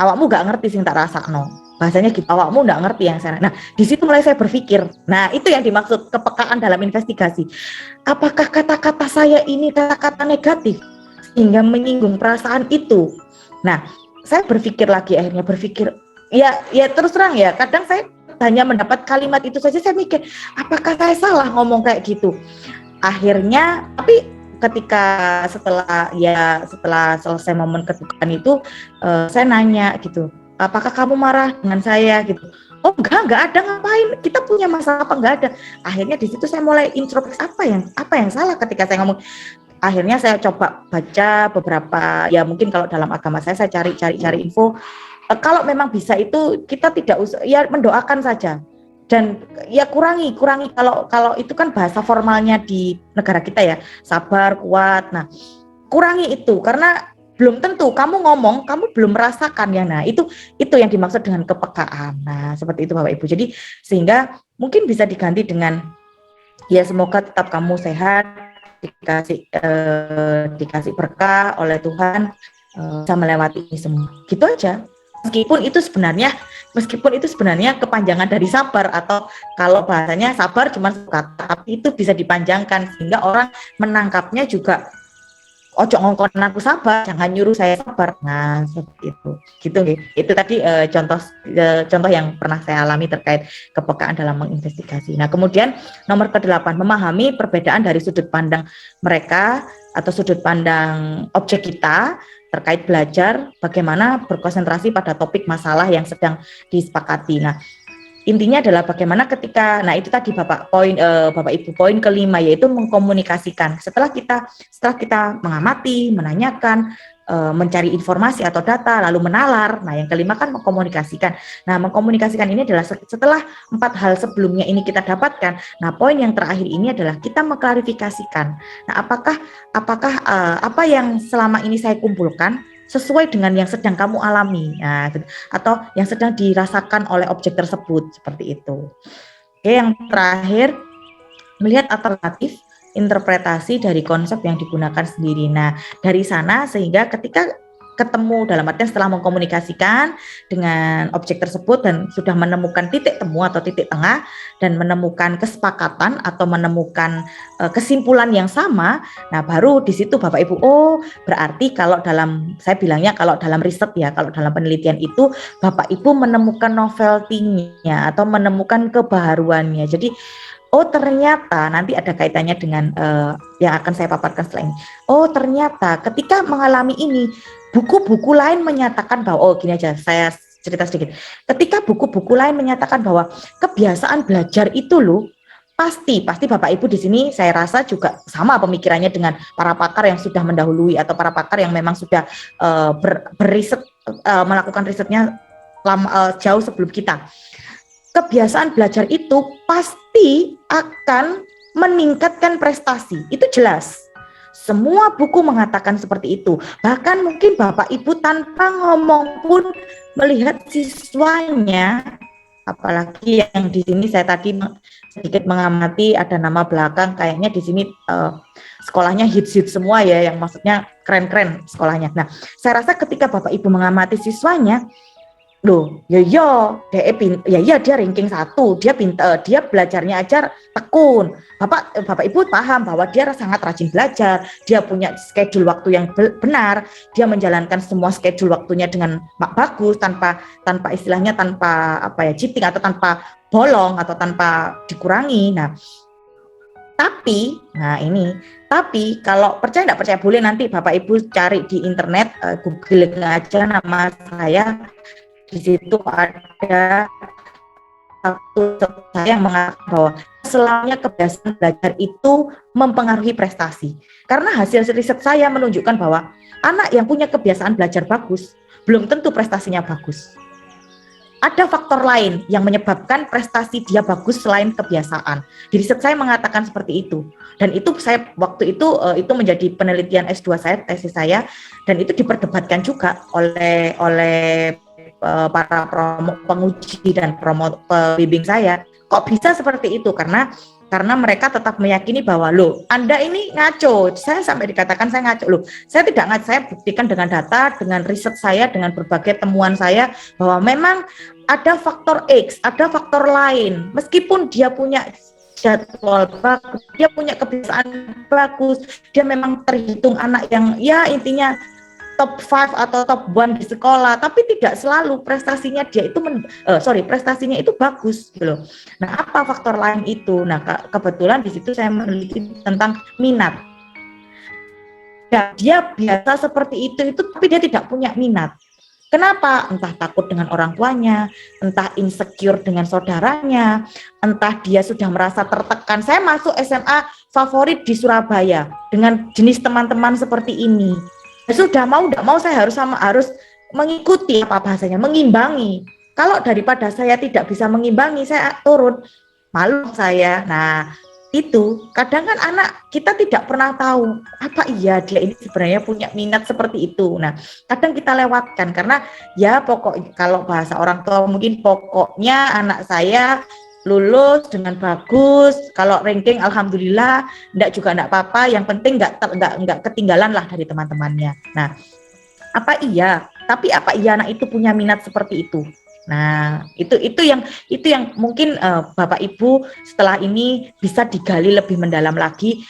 S5: awakmu gak ngerti sing tak rasakno. Bahasanya gitu, awakmu gak ngerti yang saya. Nah, di situ mulai saya berpikir. Nah, itu yang dimaksud kepekaan dalam investigasi. Apakah kata-kata saya ini kata-kata negatif sehingga menyinggung perasaan itu? Nah, saya berpikir lagi, akhirnya berpikir, ya terus terang ya, kadang saya hanya mendapat kalimat itu saja, saya mikir, apakah saya salah ngomong kayak gitu? Akhirnya, tapi ketika setelah selesai momen kedukaan itu, saya nanya gitu, apakah kamu marah dengan saya gitu? Oh enggak ada, ngapain, kita punya masalah apa, enggak ada. Akhirnya di situ saya mulai introspeksi, apa yang salah ketika saya ngomong. Akhirnya saya coba baca beberapa, ya mungkin kalau dalam agama saya cari info. Kalau memang bisa itu kita tidak usah, ya mendoakan saja. Dan ya kurangi kalau itu kan bahasa formalnya di negara kita ya, sabar, kuat. Nah, kurangi itu, karena belum tentu kamu ngomong kamu belum merasakan ya. Nah, itu yang dimaksud dengan kepekaan. Nah, seperti itu Bapak Ibu. Jadi sehingga mungkin bisa diganti dengan, ya semoga tetap kamu sehat, dikasih berkah oleh Tuhan, bisa melewati ini semua. Gitu aja. Meskipun itu sebenarnya kepanjangan dari sabar, atau kalau bahasanya sabar cuma kata, tapi itu bisa dipanjangkan sehingga orang menangkapnya juga, ojo ngongkon aku sabar, jangan nyuruh saya sabar. Nah, seperti itu. Gitu nggih. Itu tadi contoh yang pernah saya alami terkait kepekaan dalam menginvestigasi. Nah, kemudian nomor ke-8, memahami perbedaan dari sudut pandang mereka atau sudut pandang objek kita terkait belajar, bagaimana berkonsentrasi pada topik masalah yang sedang disepakati. Nah, intinya adalah bagaimana ketika, nah itu tadi Bapak Ibu, poin ke-5, yaitu mengkomunikasikan. Setelah kita mengamati, menanyakan, mencari informasi atau data, lalu menalar. Nah, yang ke-5 kan mengkomunikasikan. Nah, mengkomunikasikan ini adalah setelah 4 hal sebelumnya ini kita dapatkan. Nah, poin yang terakhir ini adalah kita mengklarifikasikan. Nah, apakah apa yang selama ini saya kumpulkan sesuai dengan yang sedang kamu alami, nah, atau yang sedang dirasakan oleh objek tersebut, seperti itu. Oke, yang terakhir, melihat alternatif interpretasi dari konsep yang digunakan sendiri. Nah, dari sana sehingga ketika ketemu, dalam artian setelah mengkomunikasikan dengan objek tersebut dan sudah menemukan titik temu atau titik tengah dan menemukan kesepakatan atau menemukan kesimpulan yang sama, nah baru di situ Bapak Ibu, oh berarti kalau dalam, saya bilangnya kalau dalam riset ya, kalau dalam penelitian itu Bapak Ibu menemukan novelty-nya atau menemukan kebaharuannya. Jadi oh ternyata nanti ada kaitannya dengan yang akan saya paparkan setelah ini. Oh ternyata ketika mengalami ini, buku-buku lain menyatakan bahwa, oh gini aja, saya cerita sedikit. Ketika buku-buku lain menyatakan bahwa kebiasaan belajar itu loh, pasti Bapak Ibu di sini saya rasa juga sama pemikirannya dengan para pakar yang sudah mendahului atau para pakar yang memang sudah beriset, melakukan risetnya jauh sebelum kita. Kebiasaan belajar itu pasti tapi akan meningkatkan prestasi. Itu jelas. Semua buku mengatakan seperti itu. Bahkan mungkin Bapak Ibu tanpa ngomong pun melihat siswanya, apalagi yang di sini saya tadi sedikit mengamati ada nama belakang, kayaknya di sini sekolahnya hits semua ya, yang maksudnya keren-keren sekolahnya. Nah, saya rasa ketika Bapak Ibu mengamati siswanya, loh, dia ranking 1, dia pintar, dia belajarnya aja tekun. Bapak Ibu paham bahwa dia sangat rajin belajar, dia punya schedule waktu yang benar, dia menjalankan semua schedule waktunya dengan bagus, tanpa istilahnya tanpa cheating atau tanpa bolong atau tanpa dikurangi. Tapi kalau percaya nggak percaya boleh nanti Bapak Ibu cari di internet, Google aja nama saya. Di situ ada satu saya yang mengatakan bahwa selamanya kebiasaan belajar itu mempengaruhi prestasi. Karena hasil riset saya menunjukkan bahwa anak yang punya kebiasaan belajar bagus belum tentu prestasinya bagus. Ada faktor lain yang menyebabkan prestasi dia bagus selain kebiasaan. Di riset saya mengatakan seperti itu. Dan itu saya waktu itu menjadi penelitian S2 saya, tesis saya, dan itu diperdebatkan juga oleh para penguji dan pembimbing saya. Kok bisa seperti itu? Karena mereka tetap meyakini bahwa loh, Anda ini ngaco. Saya sampai dikatakan saya ngaco. Loh, saya tidak ngaco, saya buktikan dengan data, dengan riset saya, dengan berbagai temuan saya bahwa memang ada faktor X, ada faktor lain. Meskipun dia punya jadwal bagus, dia punya kebiasaan bagus, dia memang terhitung anak yang ya intinya top 5 atau top 1 di sekolah, tapi tidak selalu prestasinya prestasinya itu bagus gitu loh. Nah, apa faktor lain itu? Nah, kebetulan di situ saya meneliti tentang minat. Ya, dia biasa seperti itu tapi dia tidak punya minat. Kenapa? Entah takut dengan orang tuanya, entah insecure dengan saudaranya, entah dia sudah merasa tertekan. Saya masuk SMA favorit di Surabaya dengan jenis teman-teman seperti ini. Sudah mau tidak mau saya harus mengikuti mengimbangi. Kalau daripada saya tidak bisa mengimbangi, saya turun, malu saya. Nah, itu kadang kan anak kita tidak pernah tahu apa iya dia ini sebenarnya punya minat seperti itu. Nah, kadang kita lewatkan karena ya kalau bahasa orang tua mungkin pokoknya anak saya lulus dengan bagus, kalau ranking alhamdulillah, enggak apa-apa, yang penting enggak ketinggalan lah dari teman-temannya. Nah, apa iya anak itu punya minat seperti itu? Nah, itu yang mungkin Bapak Ibu setelah ini bisa digali lebih mendalam lagi.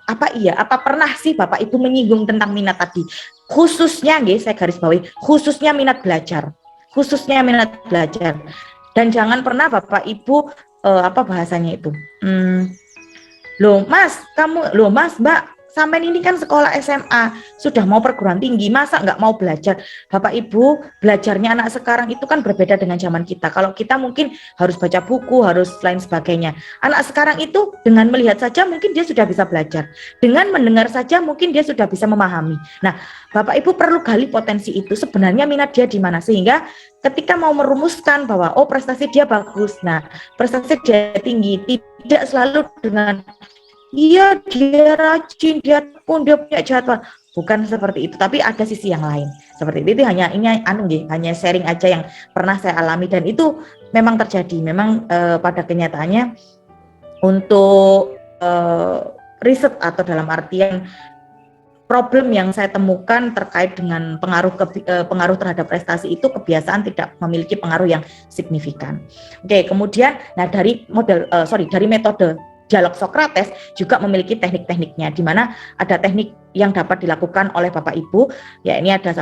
S5: Apa pernah sih Bapak Ibu menyinggung tentang minat tadi? Khususnya saya garis bawahi, khususnya minat belajar. Dan jangan pernah Bapak Ibu bahasanya itu. Mas, Mbak, sampai ini kan sekolah SMA, sudah mau perguruan tinggi, masa nggak mau belajar? Bapak Ibu, belajarnya anak sekarang itu kan berbeda dengan zaman kita. Kalau kita mungkin harus baca buku, harus lain sebagainya. Anak sekarang itu dengan melihat saja mungkin dia sudah bisa belajar. Dengan mendengar saja mungkin dia sudah bisa memahami. Nah, Bapak Ibu perlu gali potensi itu, sebenarnya minat dia di mana, sehingga ketika mau merumuskan bahwa prestasi dia bagus, nah prestasi dia tinggi, tidak selalu dengan iya dia rajin, dia punya jadwal, bukan seperti itu, tapi ada sisi yang lain seperti itu. Hanya sharing aja yang pernah saya alami, dan itu memang terjadi. Memang pada kenyataannya untuk riset atau dalam artian problem yang saya temukan terkait dengan pengaruh terhadap prestasi itu, kebiasaan tidak memiliki pengaruh yang signifikan. Oke, kemudian dari metode dialog Sokrates juga memiliki teknik-tekniknya, di mana ada teknik yang dapat dilakukan oleh Bapak Ibu. Ya, ini ada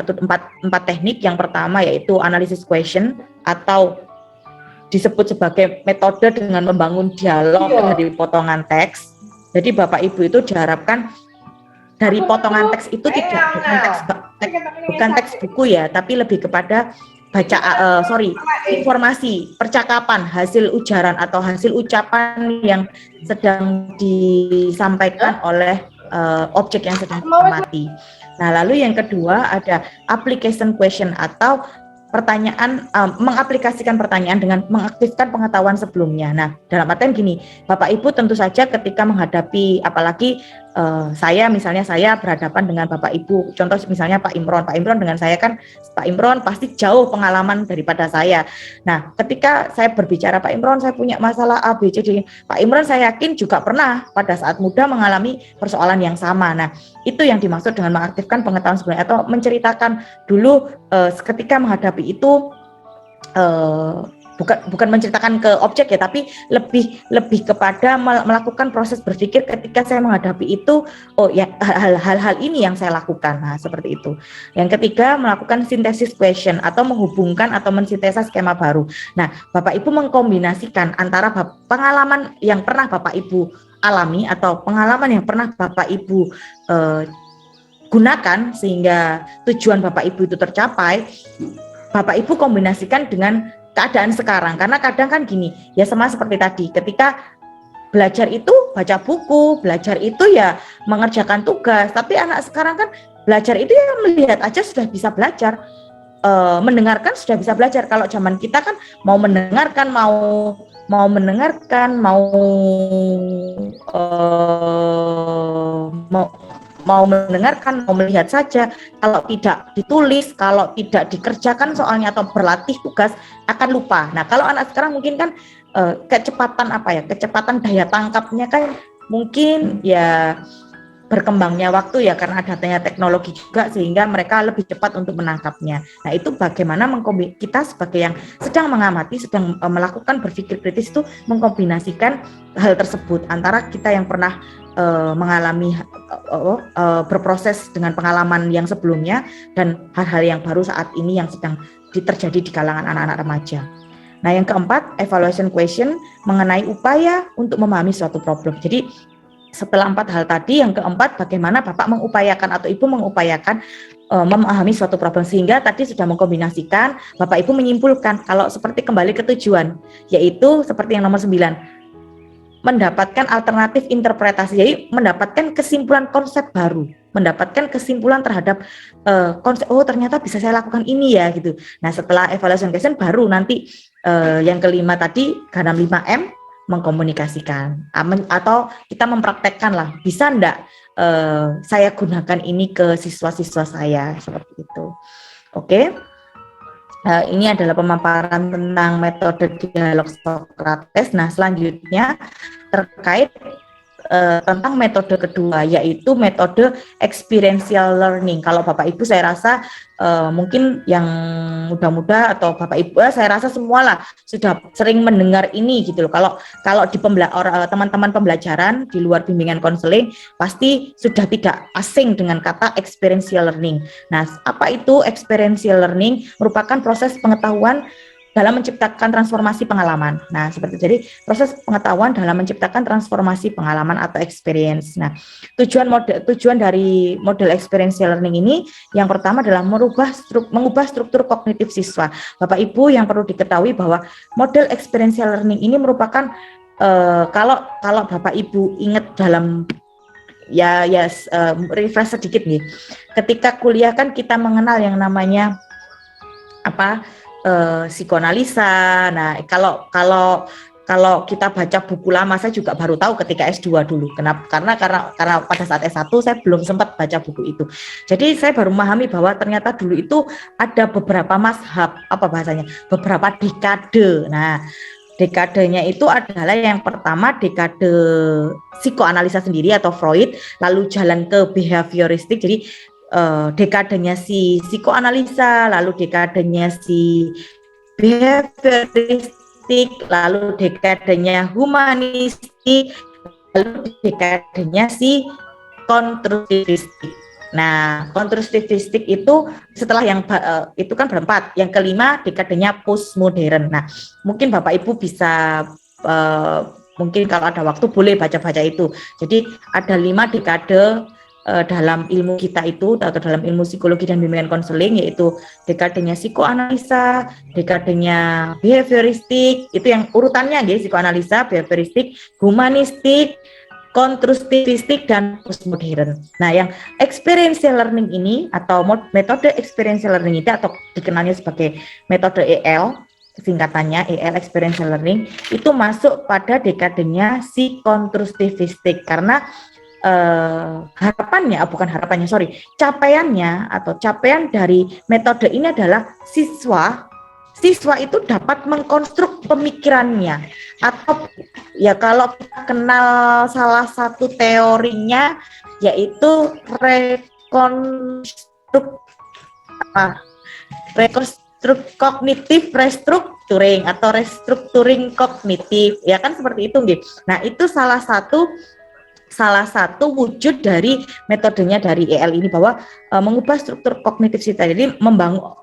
S5: empat teknik. Yang pertama yaitu analysis question, atau disebut sebagai metode dengan membangun dialog dari potongan teks. Jadi Bapak Ibu itu diharapkan dari potongan teks itu bukan teks buku ya, tapi lebih kepada informasi, percakapan, hasil ujaran atau hasil ucapan yang sedang disampaikan oleh objek yang sedang diamati. Nah, lalu yang kedua ada application question, atau pertanyaan, mengaplikasikan pertanyaan dengan mengaktifkan pengetahuan sebelumnya. Nah, dalam artian gini, Bapak Ibu tentu saja ketika menghadapi, apalagi misalnya saya berhadapan dengan Bapak Ibu, contoh misalnya Pak Imron dengan saya kan, Pak Imron pasti jauh pengalaman daripada saya. Nah, ketika saya berbicara, Pak Imron saya punya masalah A, B, C, D, Pak Imron saya yakin juga pernah pada saat muda mengalami persoalan yang sama. Nah, itu yang dimaksud dengan mengaktifkan pengetahuan sebelumnya, atau menceritakan dulu ketika menghadapi itu, bukan menceritakan ke objek ya, tapi lebih kepada melakukan proses berpikir ketika saya menghadapi itu, oh ya hal-hal ini yang saya lakukan. Nah, seperti itu. Yang ketiga, melakukan synthesis question atau menghubungkan atau mensintesa skema baru. Nah, Bapak Ibu mengkombinasikan antara pengalaman yang pernah Bapak Ibu alami atau pengalaman yang pernah Bapak Ibu gunakan sehingga tujuan Bapak Ibu itu tercapai. Bapak Ibu kombinasikan dengan keadaan sekarang, karena kadang kan gini ya, sama seperti tadi ketika belajar itu baca buku, belajar itu ya mengerjakan tugas, tapi anak sekarang kan belajar itu ya melihat aja sudah bisa belajar, mendengarkan sudah bisa belajar. Kalau zaman kita kan mau mendengarkan, mau mendengarkan, mau melihat saja, kalau tidak ditulis, kalau tidak dikerjakan soalnya atau berlatih tugas akan lupa. Nah, kalau anak sekarang mungkin kan kecepatan daya tangkapnya kan mungkin ya berkembangnya waktu ya, karena adanya teknologi juga sehingga mereka lebih cepat untuk menangkapnya. Nah, itu bagaimana kita sebagai yang sedang mengamati, sedang melakukan berpikir kritis itu mengkombinasikan hal tersebut antara kita yang pernah mengalami berproses dengan pengalaman yang sebelumnya dan hal-hal yang baru saat ini yang sedang terjadi di kalangan anak-anak remaja. Nah, yang keempat, evaluation question mengenai upaya untuk memahami suatu problem. Jadi setelah 4 hal tadi, yang keempat bagaimana Bapak mengupayakan atau Ibu mengupayakan memahami suatu problem, sehingga tadi sudah mengkombinasikan, Bapak Ibu menyimpulkan kalau seperti kembali ke tujuan, yaitu seperti yang nomor 9, mendapatkan alternatif interpretasi, jadi mendapatkan kesimpulan konsep baru, mendapatkan kesimpulan terhadap konsep, oh ternyata bisa saya lakukan ini ya gitu. Nah, setelah evaluation question baru nanti yang kelima tadi, G6 5M, mengkomunikasikan atau kita mempraktekkan lah, bisa enggak saya gunakan ini ke siswa-siswa saya, seperti itu. Oke. Ini adalah pemaparan tentang metode dialog Socrates. Nah, selanjutnya terkait tentang metode kedua, yaitu metode experiential learning. Kalau Bapak Ibu saya rasa mungkin yang muda-muda atau Bapak Ibu saya rasa semualah sudah sering mendengar ini gitu loh. Kalau di teman-teman pembelajaran di luar bimbingan konseling pasti sudah tidak asing dengan kata experiential learning. Nah, apa itu experiential learning? Merupakan proses pengetahuan dalam menciptakan transformasi pengalaman. Nah, seperti jadi proses pengetahuan dalam menciptakan transformasi pengalaman atau experience. Nah, tujuan dari model experiential learning ini yang pertama adalah mengubah struktur kognitif siswa. Bapak Ibu yang perlu diketahui bahwa model experiential learning ini merupakan kalau Bapak Ibu ingat dalam refresh sedikit nih. Ketika kuliah kan kita mengenal yang namanya psikoanalisa. Nah, kalau kita baca buku lama, saya juga baru tahu ketika S2 dulu. Kenapa? Karena pada saat S1 saya belum sempat baca buku itu. Jadi saya baru memahami bahwa ternyata dulu itu ada beberapa mazhab, beberapa dekade. Nah, dekadenya itu adalah yang pertama dekade psikoanalisa sendiri atau Freud, lalu jalan ke behavioristik. Jadi dekadenya si psikoanalisa, lalu dekadenya si behavioristik, lalu dekadenya humanistik, lalu dekadenya si konstruktivistik. Nah, konstruktivistik itu setelah yang itu kan berempat. Yang kelima dekadenya postmodern. Nah, mungkin Bapak Ibu bisa mungkin kalau ada waktu boleh baca-baca itu. Jadi ada 5 dekade dalam ilmu kita itu, atau dalam ilmu psikologi dan bimbingan konseling, yaitu dekadenya psikoanalisa, dekadenya behavioristik, itu yang urutannya psikoanalisa, behavioristik, humanistik, konstruktivistik, dan postmodern. Nah, yang experiential learning ini atau metode experiential learning itu atau dikenalnya sebagai metode EL, singkatannya EL experiential learning, itu masuk pada dekadenya si konstruktivistik karena capaiannya atau capaian dari metode ini adalah siswa itu dapat mengkonstruk pemikirannya, atau ya kalau kita kenal salah satu teorinya yaitu kognitif restructuring atau restructuring kognitif, ya kan seperti itu gitu. Nah, itu salah satu wujud dari metodenya dari EL ini, bahwa mengubah struktur kognitif kita. Jadi membangun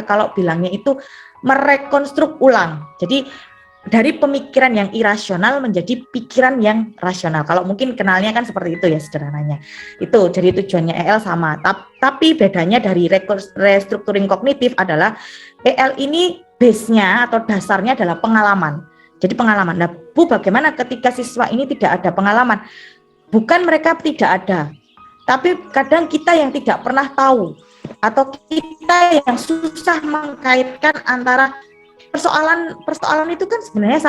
S5: kalau bilangnya itu merekonstruk ulang. Jadi dari pemikiran yang irasional menjadi pikiran yang rasional. Kalau mungkin kenalnya kan seperti itu ya sederhananya. Itu jadi tujuannya EL sama. Tapi bedanya dari restructuring kognitif adalah EL ini base-nya atau dasarnya adalah pengalaman. Jadi pengalaman. Nah, Bu, bagaimana ketika siswa ini tidak ada pengalaman? Bukan mereka tidak ada, tapi kadang kita yang tidak pernah tahu, atau kita yang susah mengkaitkan antara persoalan itu kan sebenarnya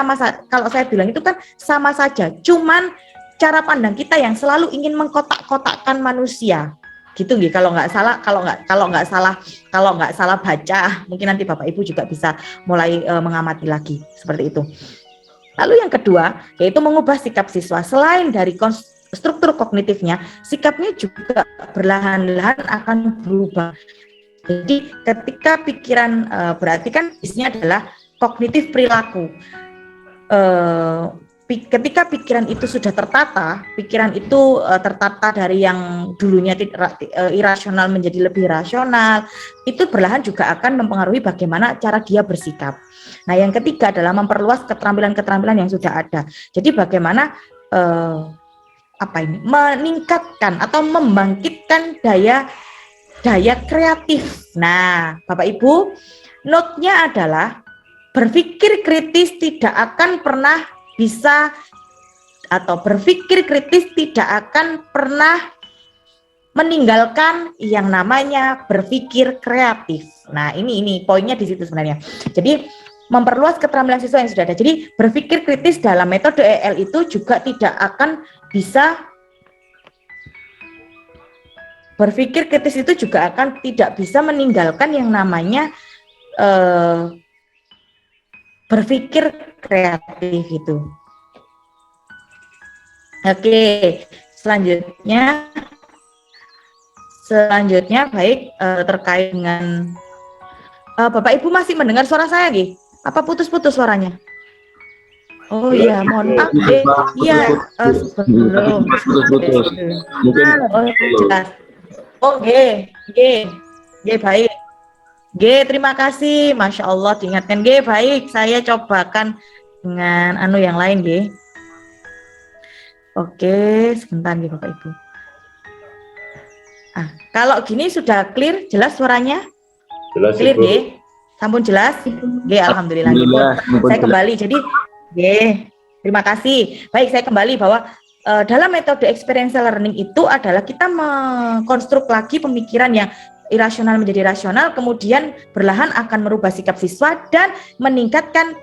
S5: kalau saya bilang itu kan sama saja, cuman cara pandang kita yang selalu ingin mengkotak-kotakkan manusia, gitu nggih. Kalau nggak salah baca, mungkin nanti Bapak Ibu juga bisa mulai mengamati lagi seperti itu. Lalu yang kedua yaitu mengubah sikap siswa. Selain dari struktur kognitifnya, sikapnya juga perlahan-lahan akan berubah. Jadi ketika pikiran berarti kan isinya adalah kognitif perilaku. Ketika pikiran itu sudah tertata, pikiran itu tertata dari yang dulunya irasional menjadi lebih rasional, itu perlahan juga akan mempengaruhi bagaimana cara dia bersikap. Nah, yang ketiga adalah memperluas keterampilan-keterampilan yang sudah ada. Jadi bagaimana meningkatkan atau membangkitkan daya kreatif. Nah, Bapak Ibu, note-nya adalah berpikir kritis tidak akan pernah bisa, atau berpikir kritis tidak akan pernah meninggalkan yang namanya berpikir kreatif. Nah, ini poinnya di situ sebenarnya. Jadi memperluas keterampilan siswa yang sudah ada. Jadi berpikir kritis dalam metode EL itu juga tidak akan bisa, berpikir kritis itu juga akan tidak bisa meninggalkan yang namanya berpikir kreatif itu. Oke, selanjutnya baik, terkait dengan Bapak Ibu masih mendengar suara saya nggih? Apa putus-putus suaranya? Oh iya, mohon maaf. Iya, sebelum. Oh, jelas. Oh, baik. Terima kasih. Masya Allah diingatkan. Baik. Saya cobakan dengan yang lain, Oke, sebentar Bapak Ibu. Kalau gini sudah clear, jelas suaranya? Jelas, clear, Sampun jelas? Alhamdulillah. Saya kembali. Jadi, terima kasih. Baik, saya kembali bahwa dalam metode experiential learning itu adalah kita mengkonstruk lagi pemikiran yang irasional menjadi rasional, kemudian perlahan akan merubah sikap siswa dan meningkatkan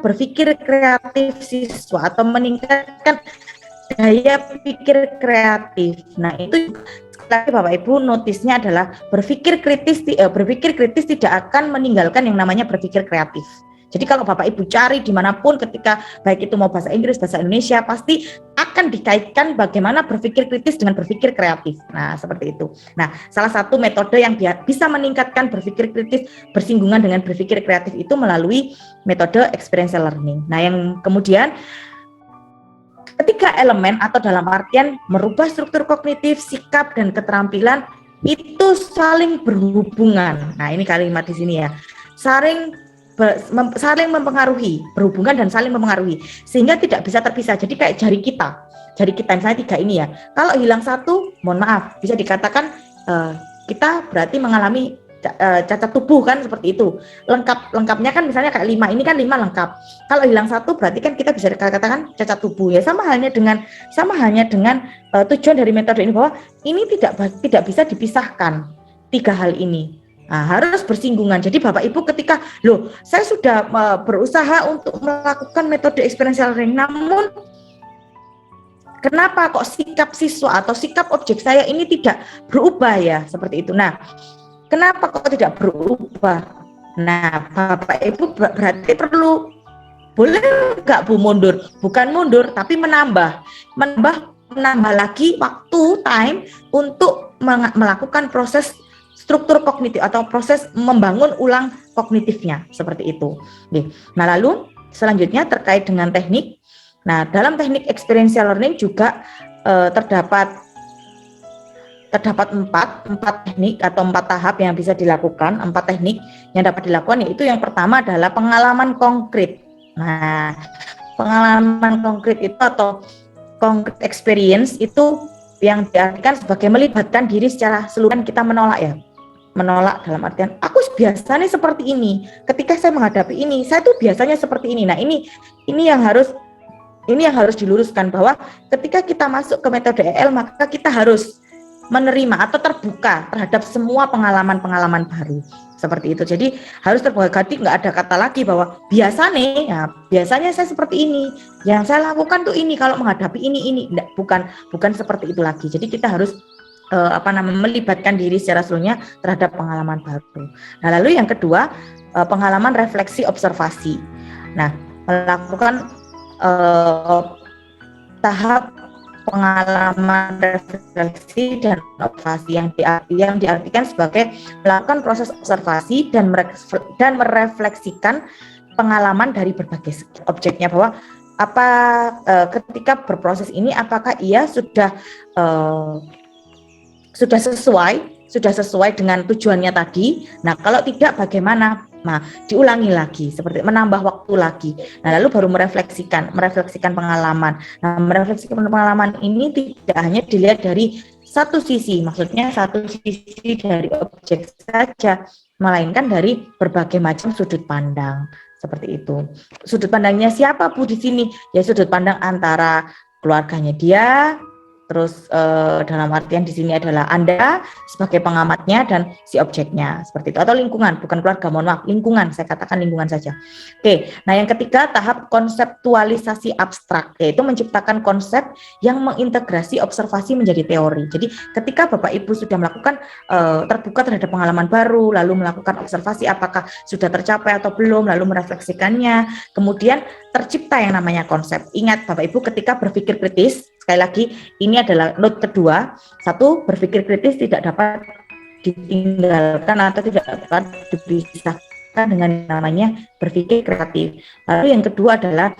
S5: berpikir kreatif siswa atau meningkatkan daya pikir kreatif. Nah, itu lagi Bapak Ibu notisnya adalah berpikir kritis tidak akan meninggalkan yang namanya berpikir kreatif. Jadi kalau Bapak Ibu cari dimanapun ketika baik itu mau bahasa Inggris, bahasa Indonesia, pasti akan dikaitkan bagaimana berpikir kritis dengan berpikir kreatif. Nah, seperti itu. Nah, salah satu metode yang bisa meningkatkan berpikir kritis bersinggungan dengan berpikir kreatif itu melalui metode experiential learning. Nah, yang kemudian ketiga elemen atau dalam artian merubah struktur kognitif, sikap, dan keterampilan itu saling berhubungan. Nah, ini kalimat di sini ya. Saling mempengaruhi, berhubungan dan saling mempengaruhi, sehingga tidak bisa terpisah. Jadi kayak jari kita misalnya 3 ini ya, kalau hilang satu, mohon maaf, bisa dikatakan kita berarti mengalami cacat tubuh kan seperti itu. Lengkapnya kan misalnya kayak 5, ini kan 5 lengkap. Kalau hilang 1 berarti kan kita bisa katakan cacat tubuh ya. Sama halnya dengan tujuan dari metode ini bahwa ini tidak bisa dipisahkan 3 hal ini. Nah, harus bersinggungan. Jadi Bapak Ibu ketika saya sudah berusaha untuk melakukan metode experiential learning, namun kenapa kok sikap siswa atau sikap objek saya ini tidak berubah ya seperti itu. Nah, kenapa kok tidak berubah? Nah, Bapak Ibu berarti boleh nggak Bu mundur? Bukan mundur, tapi menambah lagi waktu time untuk melakukan proses struktur kognitif atau proses membangun ulang kognitifnya seperti itu. Nah, lalu selanjutnya terkait dengan teknik. Nah, dalam teknik experiential learning juga terdapat 4 teknik atau 4 tahap yang bisa dilakukan, 4 teknik yang dapat dilakukan, yaitu yang pertama adalah pengalaman konkret. Nah, pengalaman konkret itu atau concrete experience itu yang diartikan sebagai melibatkan diri secara seluruhan. Kita menolak dalam artian aku biasanya seperti ini, ketika saya menghadapi ini, saya tuh biasanya seperti ini. Nah, ini yang harus diluruskan bahwa ketika kita masuk ke metode EL maka kita harus menerima atau terbuka terhadap semua pengalaman-pengalaman baru seperti itu. Jadi harus terbuka, jadi nggak ada kata lagi bahwa biasanya saya seperti ini, yang saya lakukan tuh ini kalau menghadapi ini. Bukan seperti itu lagi. Jadi kita harus melibatkan diri secara seluruhnya terhadap pengalaman baru. Nah, lalu yang kedua, pengalaman refleksi observasi. Nah, melakukan tahap pengalaman refleksi dan observasi yang diartikan sebagai melakukan proses observasi dan merefleksikan pengalaman dari berbagai objeknya, bahwa ketika berproses ini apakah ia sudah sesuai dengan tujuannya tadi. Nah, kalau tidak bagaimana? Nah, diulangi lagi, seperti menambah waktu lagi. Nah, lalu baru merefleksikan pengalaman. Nah, merefleksikan pengalaman ini tidak hanya dilihat dari satu sisi, maksudnya satu sisi dari objek saja, melainkan dari berbagai macam sudut pandang. Seperti itu. Sudut pandangnya siapa Bu di sini? Ya, sudut pandang antara keluarganya dia, terus dalam artian di sini adalah Anda sebagai pengamatnya dan si objeknya seperti itu, atau lingkungan, bukan keluarga, mohon maaf, lingkungan, saya katakan lingkungan saja. Oke, nah yang ketiga tahap konseptualisasi abstrak, yaitu menciptakan konsep yang mengintegrasi observasi menjadi teori. Jadi ketika Bapak Ibu sudah melakukan terbuka terhadap pengalaman baru, lalu melakukan observasi apakah sudah tercapai atau belum, lalu merefleksikannya, kemudian tercipta yang namanya konsep. Ingat Bapak Ibu ketika berpikir kritis, sekali lagi, ini adalah note kedua. 1, berpikir kritis tidak dapat ditinggalkan atau tidak dapat dipisahkan dengan namanya berpikir kreatif. Lalu yang kedua adalah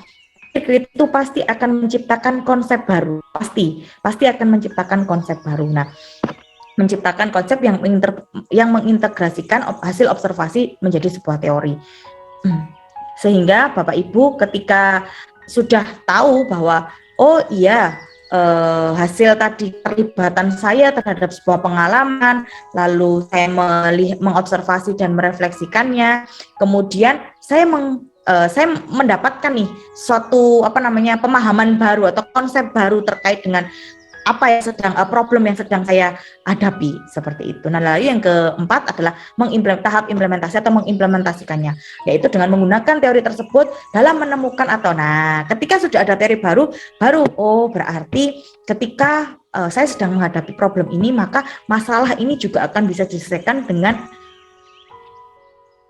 S5: berpikir itu pasti akan menciptakan konsep baru. Pasti akan menciptakan konsep baru. Nah, menciptakan konsep yang mengintegrasikan hasil observasi menjadi sebuah teori. Sehingga Bapak Ibu ketika sudah tahu bahwa oh iya, hasil tadi terlibatan saya terhadap sebuah pengalaman, lalu saya mengobservasi dan merefleksikannya, kemudian saya mendapatkan nih suatu pemahaman baru atau konsep baru terkait dengan problem yang sedang saya hadapi seperti itu. Nah, lalu yang keempat adalah tahap implementasi atau mengimplementasikannya, yaitu dengan menggunakan teori tersebut dalam menemukan ketika sudah ada teori baru berarti ketika saya sedang menghadapi problem ini, maka masalah ini juga akan bisa diselesaikan dengan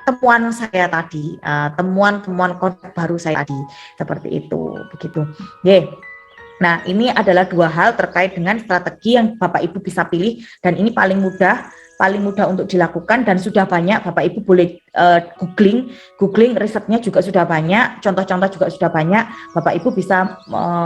S5: temuan saya tadi, temuan konsep baru saya tadi, seperti itu, begitu. Nah, ini adalah 2 hal terkait dengan strategi yang Bapak Ibu bisa pilih, dan ini paling mudah untuk dilakukan dan sudah banyak. Bapak Ibu boleh googling, risetnya juga sudah banyak, contoh-contoh juga sudah banyak. Bapak Ibu bisa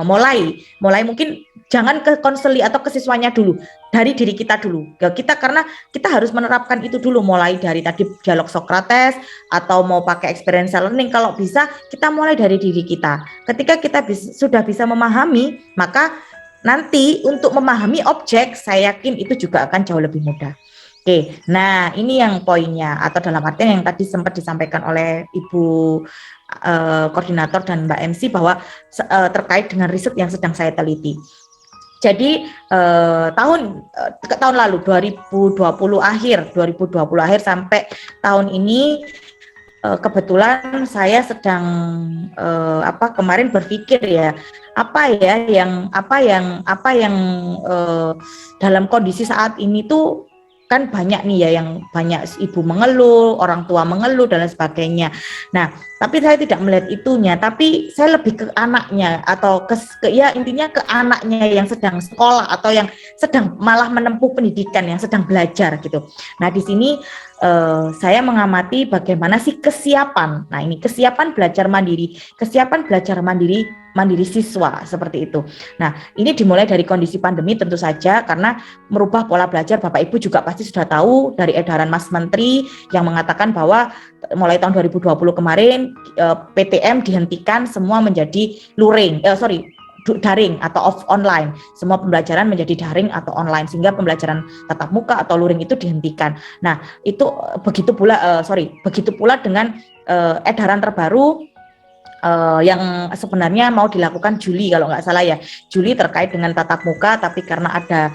S5: mulai mungkin jangan ke konseli atau ke siswanya dulu, dari diri kita dulu. Karena kita harus menerapkan itu dulu, mulai dari tadi dialog Socrates atau mau pakai experiential learning, kalau bisa kita mulai dari diri kita. Ketika kita sudah bisa memahami, maka nanti untuk memahami objek, saya yakin itu juga akan jauh lebih mudah. Oke, nah ini yang poinnya, atau dalam artian yang tadi sempat disampaikan oleh Ibu Koordinator dan Mbak MC bahwa terkait dengan riset yang sedang saya teliti. Jadi tahun lalu 2020 akhir sampai tahun ini kebetulan saya sedang kemarin berpikir ya apa yang dalam kondisi saat ini tuh kan banyak nih ya yang banyak ibu mengeluh, orang tua mengeluh dan lain sebagainya. Nah, tapi saya tidak melihat itunya, tapi saya lebih ke anaknya atau intinya ke anaknya yang sedang sekolah atau yang sedang malah menempuh pendidikan, yang sedang belajar gitu. Nah, di sini saya mengamati bagaimana sih kesiapan. Nah, ini kesiapan belajar mandiri siswa seperti itu. Nah, ini dimulai dari kondisi pandemi tentu saja karena merubah pola belajar. Bapak Ibu juga pasti sudah tahu dari edaran Mas Menteri yang mengatakan bahwa mulai tahun 2020 kemarin PTM dihentikan semua menjadi daring atau online. Semua pembelajaran menjadi daring atau online sehingga pembelajaran tatap muka atau luring itu dihentikan. Nah, itu begitu pula dengan edaran terbaru yang sebenarnya mau dilakukan Juli kalau nggak salah ya, Juli terkait dengan tatap muka, tapi karena ada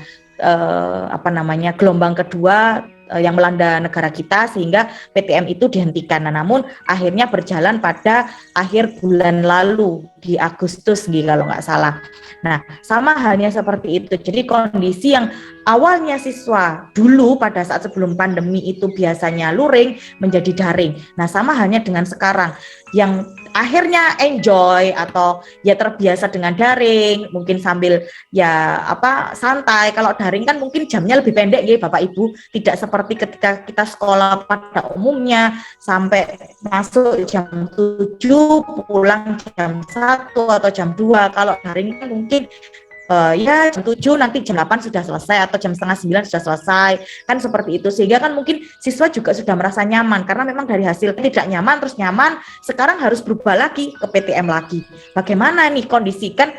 S5: gelombang kedua yang melanda negara kita sehingga PTM itu dihentikan. Nah, namun akhirnya berjalan pada akhir bulan lalu di Agustus kalau nggak salah. Nah, sama halnya seperti itu. Jadi kondisi yang awalnya siswa dulu pada saat sebelum pandemi itu biasanya luring menjadi daring. Nah, sama halnya dengan sekarang yang akhirnya enjoy atau ya terbiasa dengan daring, mungkin sambil santai. Kalau daring kan mungkin jamnya lebih pendek ya Bapak Ibu, tidak seperti ketika kita sekolah pada umumnya sampai masuk jam 7 pulang jam 1 atau jam 2. Kalau daring kan mungkin jam 7 nanti jam 8 sudah selesai atau jam setengah 9 sudah selesai, kan seperti itu. Sehingga kan mungkin siswa juga sudah merasa nyaman karena memang dari hasil tidak nyaman terus nyaman, sekarang harus berubah lagi ke PTM lagi. Bagaimana nih kondisi kan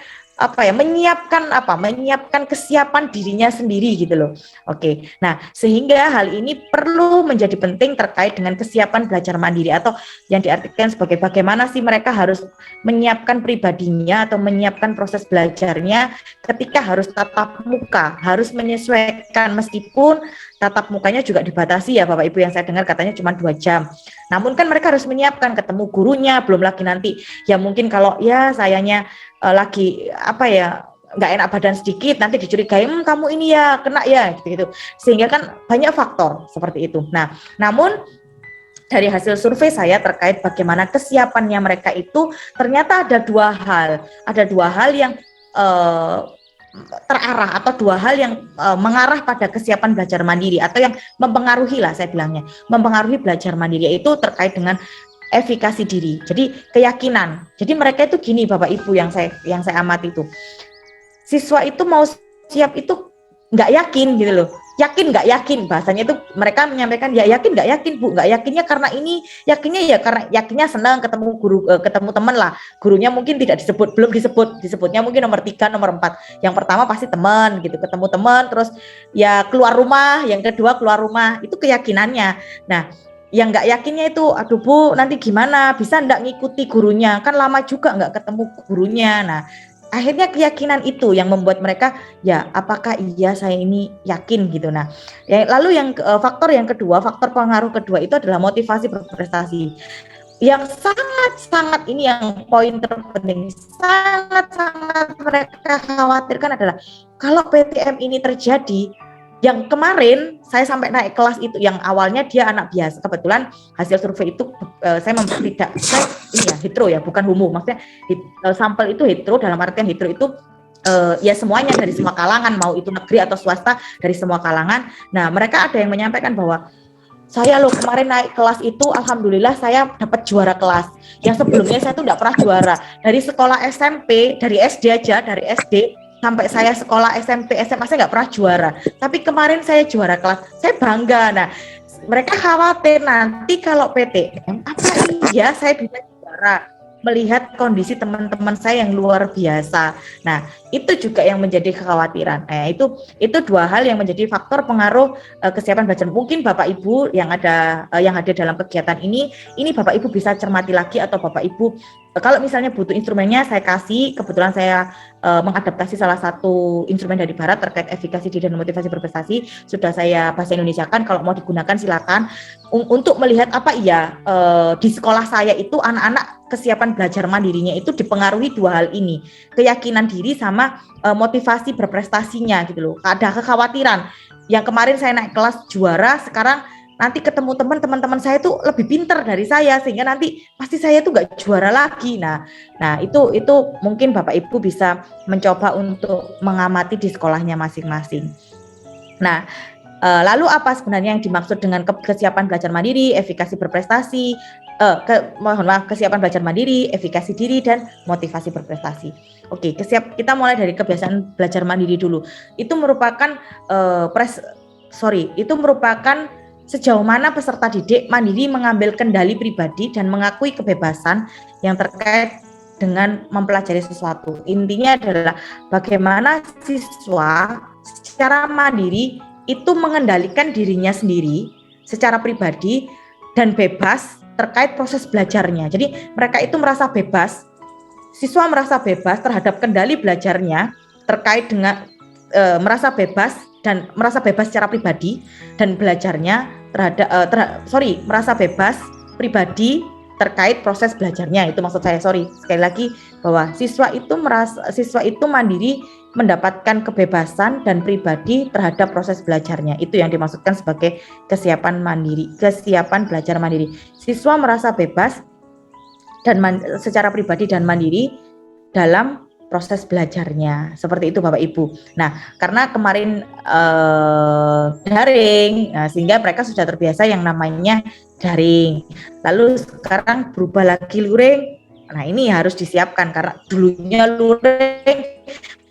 S5: menyiapkan kesiapan dirinya sendiri gitu loh. Oke. Nah, sehingga hal ini perlu menjadi penting terkait dengan kesiapan belajar mandiri atau yang diartikan sebagai bagaimana sih mereka harus menyiapkan pribadinya atau menyiapkan proses belajarnya ketika harus tatap muka, harus menyesuaikan meskipun tatap mukanya juga dibatasi ya Bapak Ibu, yang saya dengar katanya cuma 2 jam. Namun kan mereka harus menyiapkan ketemu gurunya, belum lagi nanti ya mungkin kalau ya sayanya lagi nggak enak badan sedikit nanti dicurigai kamu ini ya kena ya gitu. Sehingga kan banyak faktor seperti itu. Nah, namun dari hasil survei saya terkait bagaimana kesiapannya mereka itu ternyata ada dua hal yang terarah atau 2 hal yang mengarah pada kesiapan belajar mandiri atau yang mempengaruhi lah saya bilangnya, mempengaruhi belajar mandiri, yaitu terkait dengan efikasi diri. Jadi keyakinan. Jadi mereka itu gini Bapak Ibu yang saya amati itu. Siswa itu mau siap itu nggak yakin gitu loh. Yakin nggak yakin, bahasanya itu mereka menyampaikan ya yakin nggak yakin Bu, nggak yakinnya karena ini, yakinnya ya karena yakinnya senang ketemu guru, ketemu teman lah. Gurunya mungkin belum disebutnya mungkin nomor 3, nomor 4. Yang pertama pasti teman gitu, ketemu teman, terus ya keluar rumah, yang kedua keluar rumah, itu keyakinannya. Nah, yang nggak yakinnya itu, aduh Bu, nanti gimana, bisa nggak ngikuti gurunya, kan lama juga nggak ketemu gurunya. Nah, akhirnya keyakinan itu yang membuat mereka, ya apakah iya saya ini yakin gitu. Nah, lalu faktor pengaruh kedua itu adalah motivasi berprestasi. Yang sangat-sangat ini yang poin terpenting, sangat-sangat mereka khawatirkan adalah kalau PTM ini terjadi. Yang kemarin saya sampai naik kelas itu, yang awalnya dia anak biasa, kebetulan hasil survei itu hetero ya, bukan homo, maksudnya sampel itu hetero, dalam artian hetero itu ya semuanya dari semua kalangan, mau itu negeri atau swasta, dari semua kalangan. Nah, mereka ada yang menyampaikan bahwa saya loh kemarin naik kelas itu alhamdulillah saya dapat juara kelas, yang sebelumnya saya tuh tidak pernah juara dari sekolah SMP, dari SD sampai saya sekolah SMP, SMA saya nggak pernah juara. Tapi kemarin saya juara kelas, saya bangga. Nah, mereka khawatir nanti kalau PTM, apa iya saya bisa juara? melihat kondisi teman-teman saya yang luar biasa. Nah, itu juga yang menjadi kekhawatiran. Itu dua hal yang menjadi faktor pengaruh kesiapan belajar. Mungkin Bapak Ibu yang hadir dalam kegiatan ini Bapak Ibu bisa cermati lagi, atau Bapak Ibu kalau misalnya butuh instrumennya saya kasih. Kebetulan saya mengadaptasi salah satu instrumen dari Barat terkait efikasi diri dan motivasi berprestasi. Sudah saya bahasa Indonesiakan, kalau mau digunakan silakan. Untuk melihat di sekolah saya itu anak-anak kesiapan belajar mandirinya itu dipengaruhi dua hal ini, keyakinan diri sama motivasi berprestasinya gitu loh. Ada kekhawatiran yang kemarin saya naik kelas juara, sekarang nanti ketemu teman-teman saya itu lebih pintar dari saya, sehingga nanti pasti saya itu nggak juara lagi. Nah itu mungkin Bapak Ibu bisa mencoba untuk mengamati di sekolahnya masing-masing. Nah, lalu apa sebenarnya yang dimaksud dengan kesiapan belajar mandiri, efikasi berprestasi, kesiapan belajar mandiri, efikasi diri, dan motivasi berprestasi. Oke, kita mulai dari kebiasaan belajar mandiri dulu. Itu merupakan sejauh mana peserta didik mandiri mengambil kendali pribadi dan mengakui kebebasan yang terkait dengan mempelajari sesuatu. Intinya adalah bagaimana siswa secara mandiri itu mengendalikan dirinya sendiri secara pribadi dan bebas terkait proses belajarnya. Jadi mereka itu merasa bebas, siswa merasa bebas terhadap kendali belajarnya terkait dengan merasa bebas secara pribadi dan belajarnya merasa bebas pribadi terkait proses belajarnya. Itu maksud saya, sekali lagi, bahwa siswa itu mandiri mendapatkan kebebasan dan pribadi terhadap proses belajarnya. Itu yang dimaksudkan sebagai kesiapan belajar mandiri. Siswa merasa bebas dan secara pribadi dan mandiri dalam proses belajarnya. Seperti itu Bapak Ibu. Nah, karena kemarin daring, sehingga mereka sudah terbiasa yang namanya daring. Lalu sekarang berubah lagi luring. Nah, ini harus disiapkan, karena dulunya luring,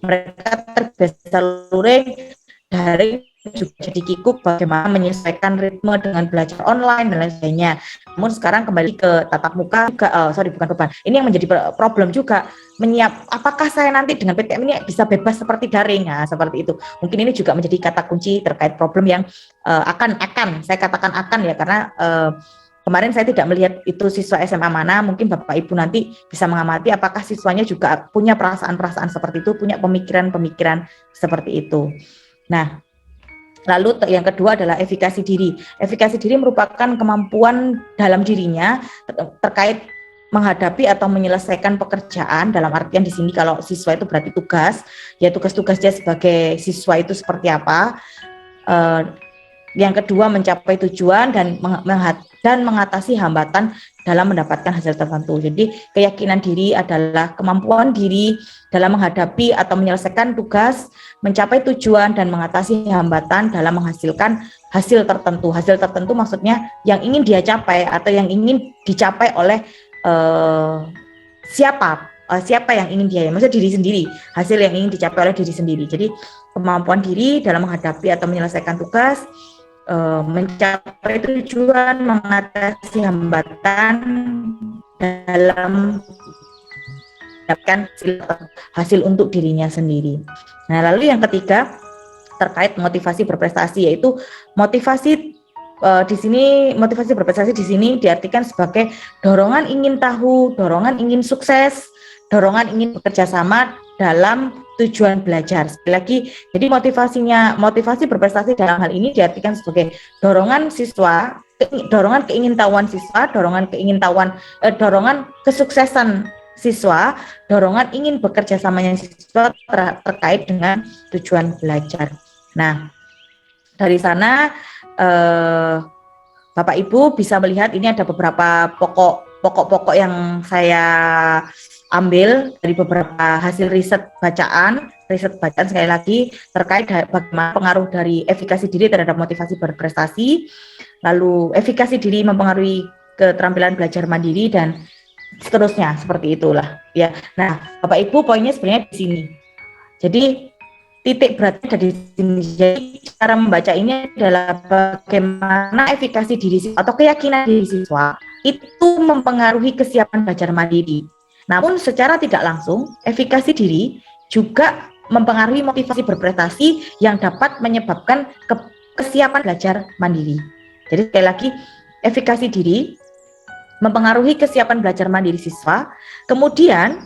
S5: mereka terbiasa luring, daring juga jadi kikuk, bagaimana menyesuaikan ritme dengan belajar online dan lain sebagainya. Namun sekarang kembali ke tatap muka juga, bukan beban. Ini yang menjadi problem juga, apakah saya nanti dengan PTM ini bisa bebas seperti daring? Nah, seperti itu. Mungkin ini juga menjadi kata kunci terkait problem yang saya katakan akan ya, karena kemarin saya tidak melihat itu siswa SMA mana. Mungkin Bapak Ibu nanti bisa mengamati apakah siswanya juga punya perasaan-perasaan seperti itu, punya pemikiran-pemikiran seperti itu. Nah, lalu yang kedua adalah efikasi diri. Efikasi diri merupakan kemampuan dalam dirinya terkait menghadapi atau menyelesaikan pekerjaan. Dalam artian di sini kalau siswa itu berarti tugas, ya tugas-tugasnya sebagai siswa itu seperti apa. Yang kedua, mencapai tujuan dan mengatasi hambatan dalam mendapatkan hasil tertentu. Jadi keyakinan diri adalah kemampuan diri dalam menghadapi atau menyelesaikan tugas, mencapai tujuan dan mengatasi hambatan dalam menghasilkan hasil tertentu. Hasil tertentu maksudnya yang ingin dia capai atau yang ingin dicapai oleh siapa yang ingin dia, maksudnya diri sendiri, hasil yang ingin dicapai oleh diri sendiri. Jadi kemampuan diri dalam menghadapi atau menyelesaikan tugas, mencapai tujuan, mengatasi hambatan dalam mendapatkan hasil untuk dirinya sendiri. Nah, lalu yang ketiga terkait motivasi berprestasi, yaitu motivasi berprestasi di sini diartikan sebagai dorongan ingin tahu, dorongan ingin sukses, dorongan ingin bekerja sama dalam tujuan belajar. Sekali lagi, jadi motivasi berprestasi dalam hal ini diartikan sebagai dorongan siswa, dorongan keingintahuan siswa, dorongan kesuksesan siswa, dorongan ingin bekerja samanya siswa terkait dengan tujuan belajar. Nah, dari sana Bapak Ibu bisa melihat ini ada beberapa pokok yang saya ambil dari beberapa hasil riset bacaan sekali lagi terkait bagaimana pengaruh dari efikasi diri terhadap motivasi berprestasi, lalu efikasi diri mempengaruhi keterampilan belajar mandiri dan seterusnya, seperti itulah ya. Nah, Bapak Ibu, poinnya sebenarnya di sini. Jadi titik beratnya ada di sini. Jadi cara membaca ini adalah bagaimana efikasi diri atau keyakinan diri siswa itu mempengaruhi kesiapan belajar mandiri. Namun secara tidak langsung, efikasi diri juga mempengaruhi motivasi berprestasi yang dapat menyebabkan kesiapan belajar mandiri. Jadi sekali lagi, efikasi diri mempengaruhi kesiapan belajar mandiri siswa, kemudian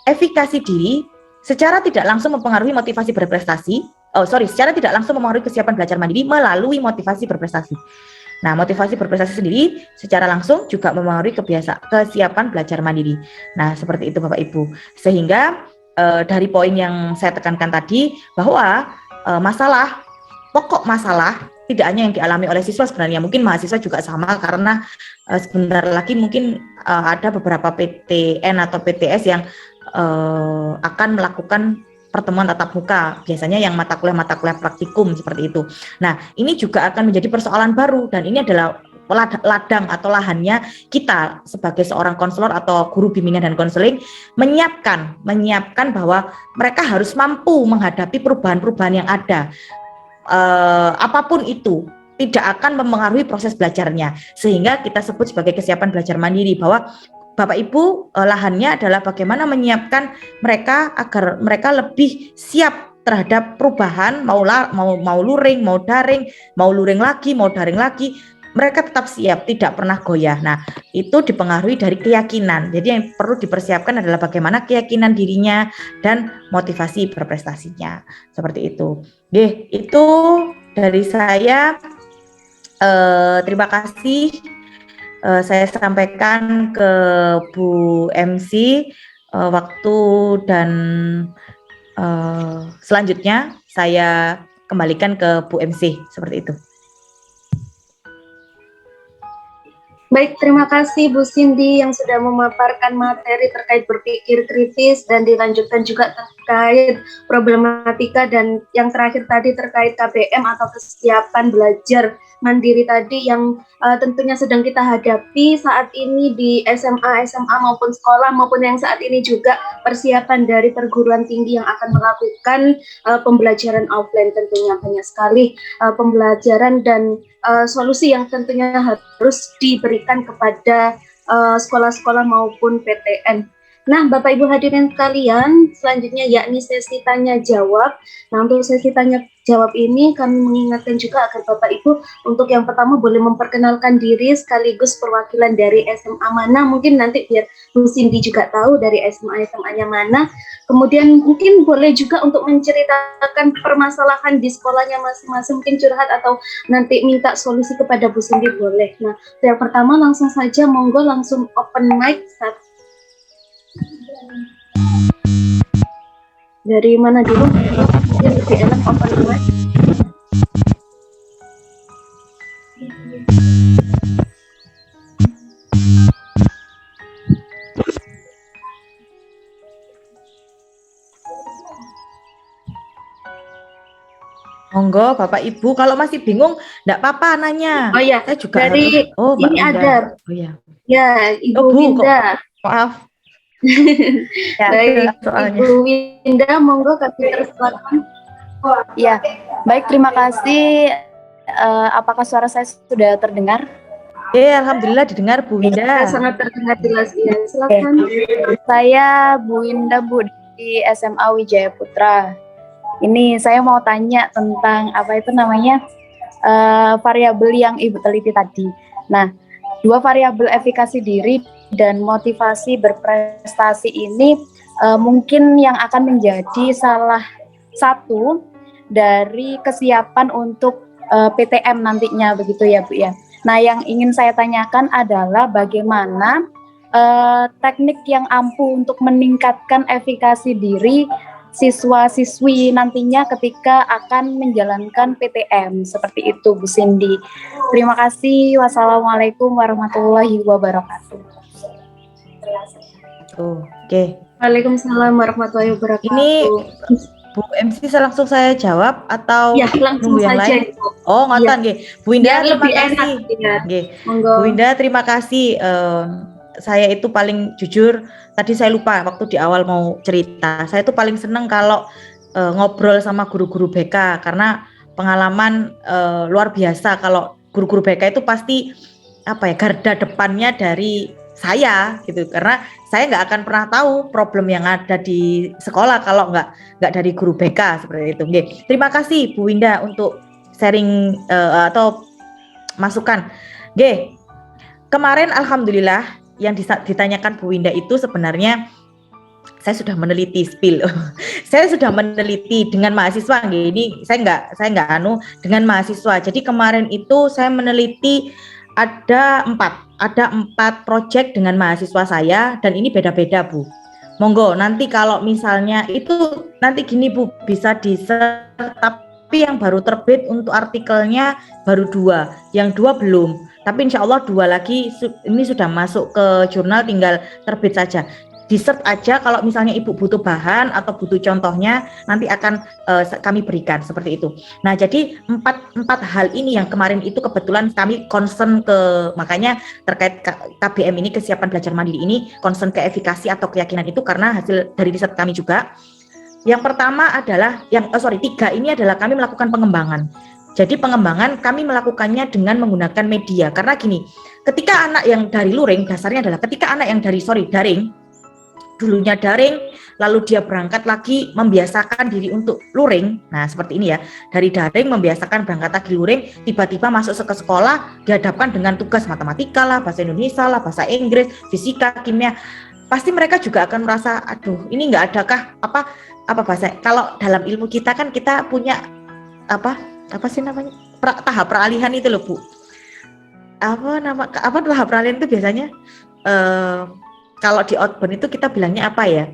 S5: efikasi diri secara tidak langsung mempengaruhi motivasi berprestasi, secara tidak langsung mempengaruhi kesiapan belajar mandiri melalui motivasi berprestasi. Nah, motivasi berprestasi sendiri secara langsung juga mempengaruhi kesiapan belajar mandiri. Nah, seperti itu Bapak Ibu. Sehingga dari poin yang saya tekankan tadi bahwa pokok masalah tidak hanya yang dialami oleh siswa, sebenarnya mungkin mahasiswa juga sama, karena sebentar lagi mungkin ada beberapa PTN atau PTS yang akan melakukan pertemuan tatap muka, biasanya yang mata kuliah praktikum seperti itu. Nah, ini juga akan menjadi persoalan baru, dan ini adalah ladang atau lahannya kita sebagai seorang konselor atau guru bimbingan dan konseling menyiapkan bahwa mereka harus mampu menghadapi perubahan-perubahan yang ada. Apapun itu tidak akan mempengaruhi proses belajarnya, sehingga kita sebut sebagai kesiapan belajar mandiri, bahwa Bapak Ibu lahannya adalah bagaimana menyiapkan mereka agar mereka lebih siap terhadap perubahan, mau luring, mau daring, mau luring lagi, mau daring lagi, mereka tetap siap, tidak pernah goyah. Nah, itu dipengaruhi dari keyakinan. Jadi yang perlu dipersiapkan adalah bagaimana keyakinan dirinya dan motivasi berprestasinya. Seperti itu. Oke, itu dari saya. Terima kasih. Saya sampaikan ke Bu MC waktu, dan selanjutnya saya kembalikan ke Bu MC, seperti itu.
S1: Baik, terima kasih Bu Cindy yang sudah memaparkan materi terkait berpikir kritis dan dilanjutkan juga terkait problematika, dan yang terakhir tadi terkait KBM atau kesiapan belajar mandiri tadi yang tentunya sedang kita hadapi saat ini di SMA maupun sekolah, maupun yang saat ini juga persiapan dari perguruan tinggi yang akan melakukan pembelajaran offline. Tentunya banyak sekali pembelajaran dan solusi yang tentunya harus diberikan kepada sekolah-sekolah maupun PTN. Nah, Bapak Ibu hadirin sekalian, selanjutnya yakni sesi tanya jawab. Nah, untuk sesi tanya jawab ini kami mengingatkan juga agar Bapak Ibu untuk yang pertama boleh memperkenalkan diri sekaligus perwakilan dari SMA mana, mungkin nanti biar Bu Cindy juga tahu dari SMA-nya mana. Kemudian mungkin boleh juga untuk menceritakan permasalahan di sekolahnya masing-masing, mungkin curhat atau nanti minta solusi kepada Bu Cindy boleh. Nah, yang pertama langsung saja, monggo langsung open mic. Dari mana dulu? Yang lebih enak open mic.
S5: Monggo Bapak Ibu, kalau masih bingung enggak apa-apa nanya.
S1: Oh iya,
S5: saya juga
S1: dari
S5: harus,
S1: ini
S5: Mbak
S1: ada.
S5: Oh iya.
S1: Ya, Ibu
S5: Bu,
S1: Winda.
S5: Maaf. Ya,
S1: Baik,
S5: soalnya.
S1: Ibu Winda, monggo kami persilakan.
S8: Ya, baik, terima kasih. Apakah suara saya sudah terdengar?
S5: Ya, alhamdulillah didengar Bu Winda.
S1: Sangat terdengar jelas ya. Silakan.
S8: Saya Bu Winda, Bu, di SMA Wijaya Putra. Ini saya mau tanya tentang apa itu namanya variabel yang Ibu teliti tadi. Nah, dua variabel efikasi diri dan motivasi berprestasi ini mungkin yang akan menjadi salah satu dari kesiapan untuk PTM nantinya, begitu ya Bu ya. Nah, yang ingin saya tanyakan adalah bagaimana teknik yang ampuh untuk meningkatkan efikasi diri siswa-siswi nantinya ketika akan menjalankan PTM, seperti itu Bu Cindy. Terima kasih. Wassalamualaikum warahmatullahi wabarakatuh.
S5: Oke.
S1: Waalaikumsalam warahmatullahi wabarakatuh.
S5: Ini Bu MC langsung saya jawab atau
S1: ya, langsung
S5: yang
S1: saja,
S5: lain? Oh, ngoten nggih. Bu Winda, terima kasih. Nggih. Bu Winda, terima kasih. Saya itu paling jujur, tadi saya lupa waktu di awal mau cerita. Saya itu paling seneng kalau ngobrol sama guru-guru BK, karena pengalaman luar biasa. Kalau guru-guru BK itu pasti apa ya, garda depannya dari saya gitu, karena saya nggak akan pernah tahu problem yang ada di sekolah kalau nggak dari guru BK seperti itu. Oke, terima kasih Bu Winda untuk sharing atau masukan. Oke, kemarin alhamdulillah yang ditanyakan Bu Winda itu sebenarnya saya sudah meneliti saya sudah meneliti dengan mahasiswa. Ini saya nggak dengan mahasiswa. Jadi kemarin itu saya meneliti ada empat proyek dengan mahasiswa saya, dan ini beda-beda Bu. Monggo nanti kalau misalnya itu nanti gini Bu, bisa di-share, tapi yang baru terbit untuk artikelnya baru 2, yang 2 belum. Tapi insya Allah 2 lagi ini sudah masuk ke jurnal, tinggal terbit saja. Di-search aja kalau misalnya Ibu butuh bahan atau butuh contohnya, nanti akan kami berikan seperti itu. Nah, jadi empat hal ini yang kemarin itu kebetulan kami concern makanya terkait KBM ini, kesiapan belajar mandiri ini, concern ke efikasi atau keyakinan itu karena hasil dari riset kami juga. Yang pertama adalah 3 ini adalah kami melakukan pengembangan. Jadi pengembangan kami melakukannya dengan menggunakan media, karena gini, ketika anak yang dari luring, dasarnya adalah ketika anak yang daring, dulunya daring, lalu dia berangkat lagi membiasakan diri untuk luring. Nah, seperti ini ya. Dari daring membiasakan berangkat lagi luring, tiba-tiba masuk ke sekolah dihadapkan dengan tugas matematika lah, bahasa Indonesia lah, bahasa Inggris, fisika, kimia. Pasti mereka juga akan merasa, aduh, ini enggak adakah apa bahasa? Kalau dalam ilmu kita kan kita punya apa sih namanya? Tahap peralihan itu loh, Bu. Apa tahap peralihan itu biasanya kalau di outbound itu kita bilangnya apa ya?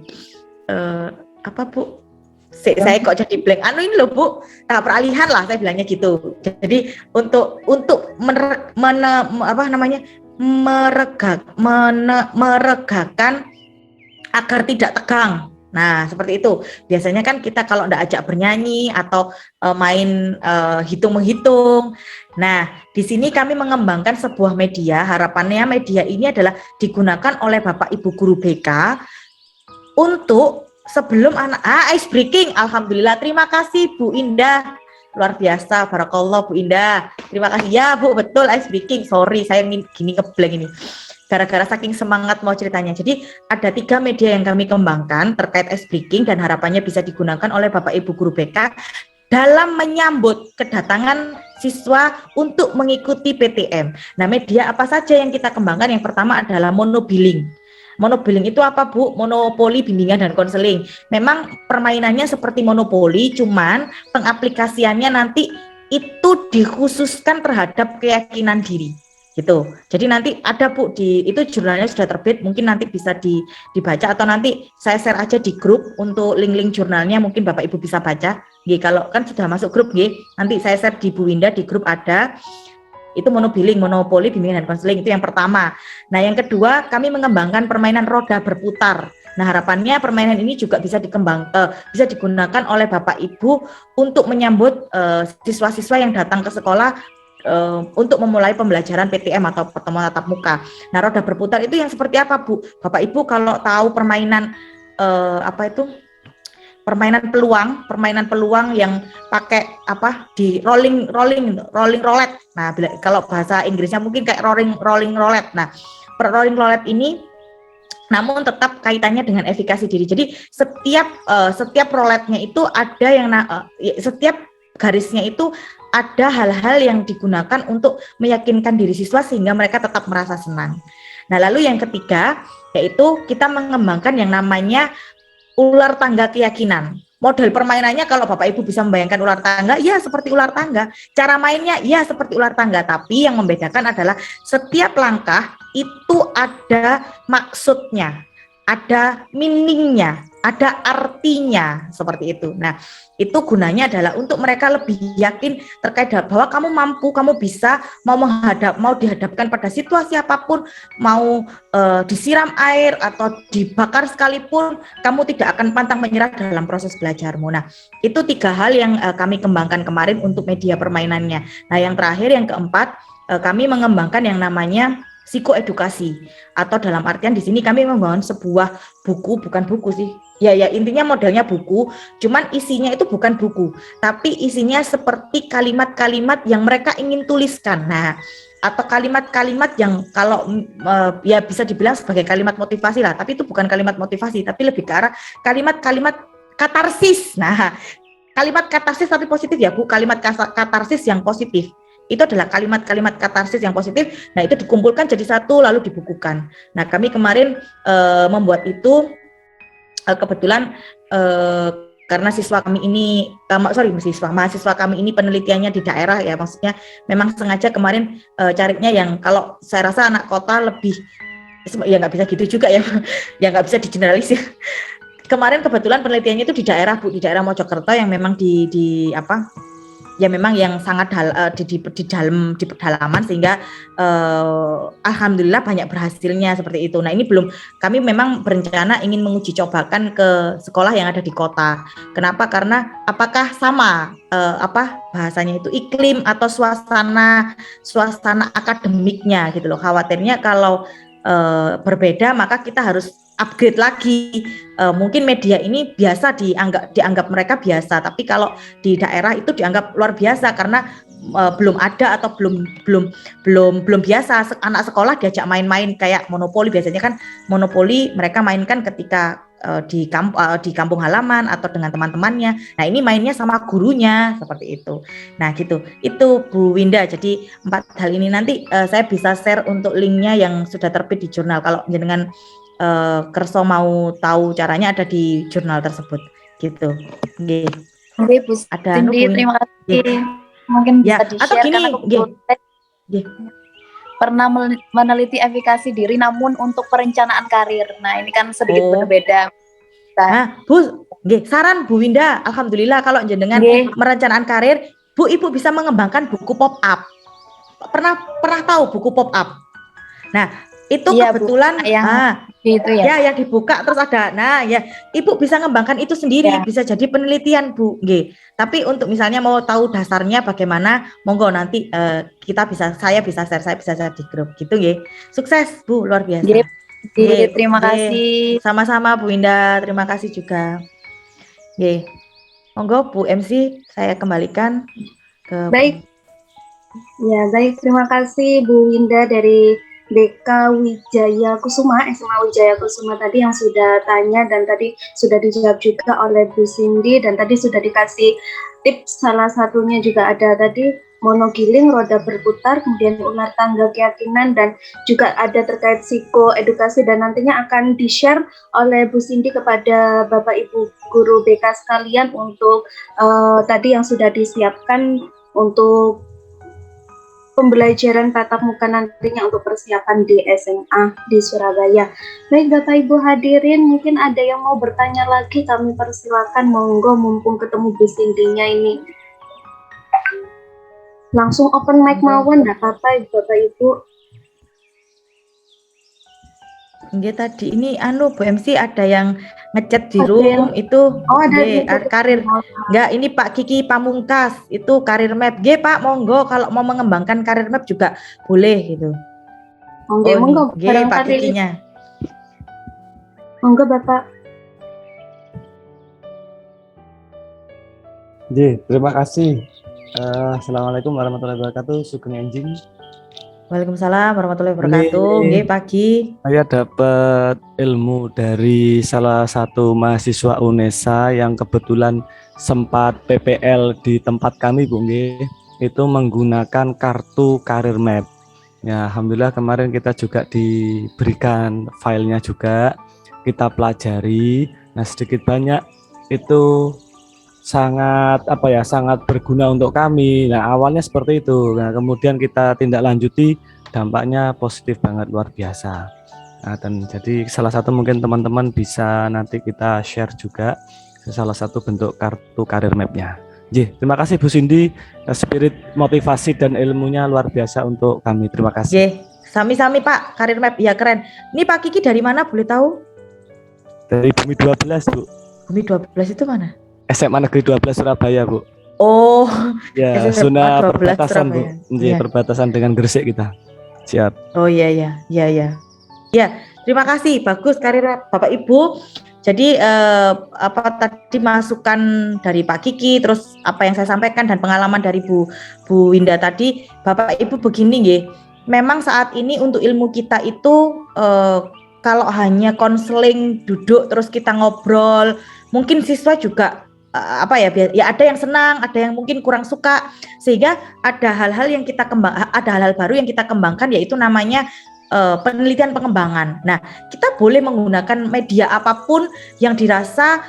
S5: Apa Bu? Saya kok jadi blank. Ini loh Bu, tahap peralihan lah saya bilangnya gitu. Jadi untuk meregakan agar tidak tegang. Nah, seperti itu. Biasanya kan kita kalau enggak ajak bernyanyi atau main hitung-menghitung. Nah, di sini kami mengembangkan sebuah media. Harapannya media ini adalah digunakan oleh Bapak Ibu guru BK untuk sebelum anak ice breaking. Alhamdulillah, terima kasih Bu Indah. Luar biasa, barakallah Bu Indah. Terima kasih ya Bu, betul ice breaking. Sorry, saya gini ngeblank ini. Gara-gara saking semangat mau ceritanya. Jadi ada 3 media yang kami kembangkan terkait ice breaking dan harapannya bisa digunakan oleh Bapak Ibu guru BK dalam menyambut kedatangan siswa untuk mengikuti PTM. Nah, media apa saja yang kita kembangkan? Yang pertama adalah monobilling. Monobilling itu apa Bu? Monopoli bimbingan dan konseling. Memang permainannya seperti monopoli, cuman pengaplikasiannya nanti itu dikhususkan terhadap keyakinan diri. Gitu. Jadi nanti ada Bu itu jurnalnya sudah terbit, mungkin nanti bisa dibaca atau nanti saya share aja di grup untuk link-link jurnalnya, mungkin Bapak Ibu bisa baca. Kalau kan sudah masuk grup nanti saya share di Bu Winda di grup ada. Itu monobilling, monopoli bimbingan dan konseling, itu yang pertama. Nah, yang kedua kami mengembangkan permainan roda berputar. Nah, harapannya permainan ini juga bisa bisa digunakan oleh Bapak Ibu untuk menyambut siswa-siswa yang datang ke sekolah untuk memulai pembelajaran PTM atau pertemuan tatap muka. Nah, roda berputar itu yang seperti apa Bu? Bapak Ibu kalau tahu permainan permainan peluang yang pakai di rolling roulette. Nah, kalau bahasa Inggrisnya mungkin kayak rolling roulette. Nah, rolling roulette ini namun tetap kaitannya dengan efikasi diri. Jadi setiap roulette-nya itu ada yang setiap garisnya itu ada hal-hal yang digunakan untuk meyakinkan diri siswa sehingga mereka tetap merasa senang. Nah, lalu yang ketiga yaitu kita mengembangkan yang namanya ular tangga keyakinan. Model permainannya kalau Bapak Ibu bisa membayangkan ular tangga, ya seperti ular tangga. Cara mainnya ya seperti ular tangga, tapi yang membedakan adalah setiap langkah itu ada maksudnya, ada meaningnya, ada artinya, seperti itu. Nah, itu gunanya adalah untuk mereka lebih yakin terkait bahwa kamu mampu, kamu bisa, mau dihadapkan pada situasi apapun, mau disiram air atau dibakar sekalipun, kamu tidak akan pantang menyerah dalam proses belajarmu. Nah, itu 3 hal yang kami kembangkan kemarin untuk media permainannya. Nah, yang terakhir, yang keempat, kami mengembangkan yang namanya psikoedukasi, atau dalam artian di sini kami membangun sebuah buku, bukan buku sih. Ya intinya modelnya buku, cuman isinya itu bukan buku, tapi isinya seperti kalimat-kalimat yang mereka ingin tuliskan. Nah, atau kalimat-kalimat yang kalau ya bisa dibilang sebagai kalimat motivasi lah, tapi itu bukan kalimat motivasi, tapi lebih ke arah kalimat-kalimat katarsis. Nah, kalimat katarsis tapi positif ya Bu, kalimat katarsis yang positif. Itu adalah kalimat-kalimat katarsis yang positif. Nah, itu dikumpulkan jadi satu lalu dibukukan. Nah, kami kemarin membuat itu kebetulan karena mahasiswa kami ini penelitiannya di daerah ya, maksudnya memang sengaja kemarin carinya yang kalau saya rasa anak kota lebih, ya nggak bisa gitu juga ya, ya nggak bisa digeneralisir. Kemarin kebetulan penelitiannya itu di daerah Bu, di daerah Mojokerto yang memang di apa? Ya memang yang sangat di pedalaman sehingga alhamdulillah banyak berhasilnya seperti itu. Nah, ini belum, kami memang berencana ingin menguji cobakan ke sekolah yang ada di kota. Kenapa? Karena apakah sama bahasanya itu iklim atau suasana akademiknya gitu loh. Khawatirnya kalau berbeda maka kita harus upgrade lagi. Mungkin media ini biasa dianggap mereka biasa, tapi kalau di daerah itu dianggap luar biasa karena belum ada atau belum biasa anak sekolah diajak main-main kayak monopoli. Biasanya kan monopoli mereka mainkan ketika di kampung halaman atau dengan teman-temannya. Nah, ini mainnya sama gurunya seperti itu. Nah, gitu. Itu Bu Winda. Jadi 4 hal ini nanti saya bisa share untuk linknya yang sudah terbit di jurnal. Kalau dengan kerso mau tahu caranya ada di jurnal tersebut gitu. Nggih.
S8: Nggih, Bu
S5: Ada
S8: Cindy, terima kasih. Mungkin bisa di-share
S5: atau gini,
S8: karena
S5: nggih.
S8: Pernah meneliti efikasi diri namun untuk perencanaan karir. Nah, ini kan sedikit berbeda.
S5: Nah, Bu, nggih, saran Bu Winda, alhamdulillah kalau jenengan merencanakan karir, Bu, Ibu bisa mengembangkan buku pop up. Pernah tahu buku pop up? Nah, itu ya, kebetulan gitu ya. Yang dibuka terus ada. Nah, ya Ibu bisa ngembangkan itu sendiri, bisa jadi penelitian, Bu. Nggih. Tapi untuk misalnya mau tahu dasarnya bagaimana, monggo nanti saya bisa share di grup gitu nggih. Sukses, Bu, luar biasa.
S8: Terima kasih.
S5: Sama-sama Bu Winda, terima kasih juga. Nggih. Monggo Bu MC saya kembalikan ke
S1: Baik. Ya, baik, terima kasih Bu Winda dari BK Wijaya Kusuma, SMA Wijaya Kusuma tadi yang sudah tanya dan tadi sudah dijawab juga oleh Bu Cindy dan tadi sudah dikasih tips, salah satunya juga ada tadi monogiling, roda berputar, kemudian ular tangga keyakinan dan juga ada terkait psikoedukasi dan nantinya akan di-share oleh Bu Cindy kepada Bapak Ibu guru BK sekalian untuk tadi yang sudah disiapkan untuk pembelajaran tatap muka nantinya untuk persiapan di SMA di Surabaya. Baik Bapak Ibu hadirin, mungkin ada yang mau bertanya lagi, kami persilakan, monggo mumpung ketemu Bu Cindy-nya ini. Langsung open mic mawon, enggak apa-apa Bapak Ibu.
S5: Nggih, tadi ini Bu MC ada yang ngechat di room itu karir. Enggak, ini Pak Kiki Pamungkas itu karir map. Nggih Pak, monggo kalau mau mengembangkan karir map juga boleh gitu.
S1: Monggo
S5: nggih Pak Kikinya.
S1: Monggo Bapak.
S9: Nggih, terima kasih. Assalamualaikum warahmatullahi wabarakatuh. Sugeng Enjing.
S5: Waalaikumsalam warahmatullahi wabarakatuh. Nggih, pagi.
S9: Saya dapat ilmu dari salah satu mahasiswa UNESA yang kebetulan sempat PPL di tempat kami, Bu nggih. Itu menggunakan kartu karir map. Ya, alhamdulillah kemarin kita juga diberikan filenya juga. Kita pelajari. Nah, sedikit banyak itu sangat sangat berguna untuk kami. Nah, awalnya seperti itu. Nah, kemudian kita tindak lanjuti, dampaknya positif banget, luar biasa. Nah, dan jadi salah satu mungkin teman-teman bisa nanti kita share juga salah satu bentuk kartu karir mapnya. Terima kasih Bu Cindy, spirit motivasi dan ilmunya luar biasa untuk kami. Terima kasih.
S5: Sami-sami Pak, karir map ya keren. Ini Pak Kiki dari mana boleh tahu?
S9: Dari Bumi 12, Bu.
S5: Bumi 12 itu mana?
S9: SMA Negeri 12 Surabaya, Bu.
S5: Oh,
S9: ya, zona perbatasan, Bu. Perbatasan dengan Gresik kita. Siap.
S5: Oh iya. Ya, terima kasih. Bagus karir Bapak Ibu. Jadi tadi masukan dari Pak Kiki, terus apa yang saya sampaikan dan pengalaman dari Bu Winda tadi, Bapak Ibu begini nggih. memang saat ini untuk ilmu kita itu kalau hanya konseling duduk terus kita ngobrol, mungkin siswa juga ya ada yang senang, ada yang mungkin kurang suka, sehingga ada hal-hal baru yang kita kembangkan, yaitu namanya penelitian pengembangan. Nah, kita boleh menggunakan media apapun yang dirasa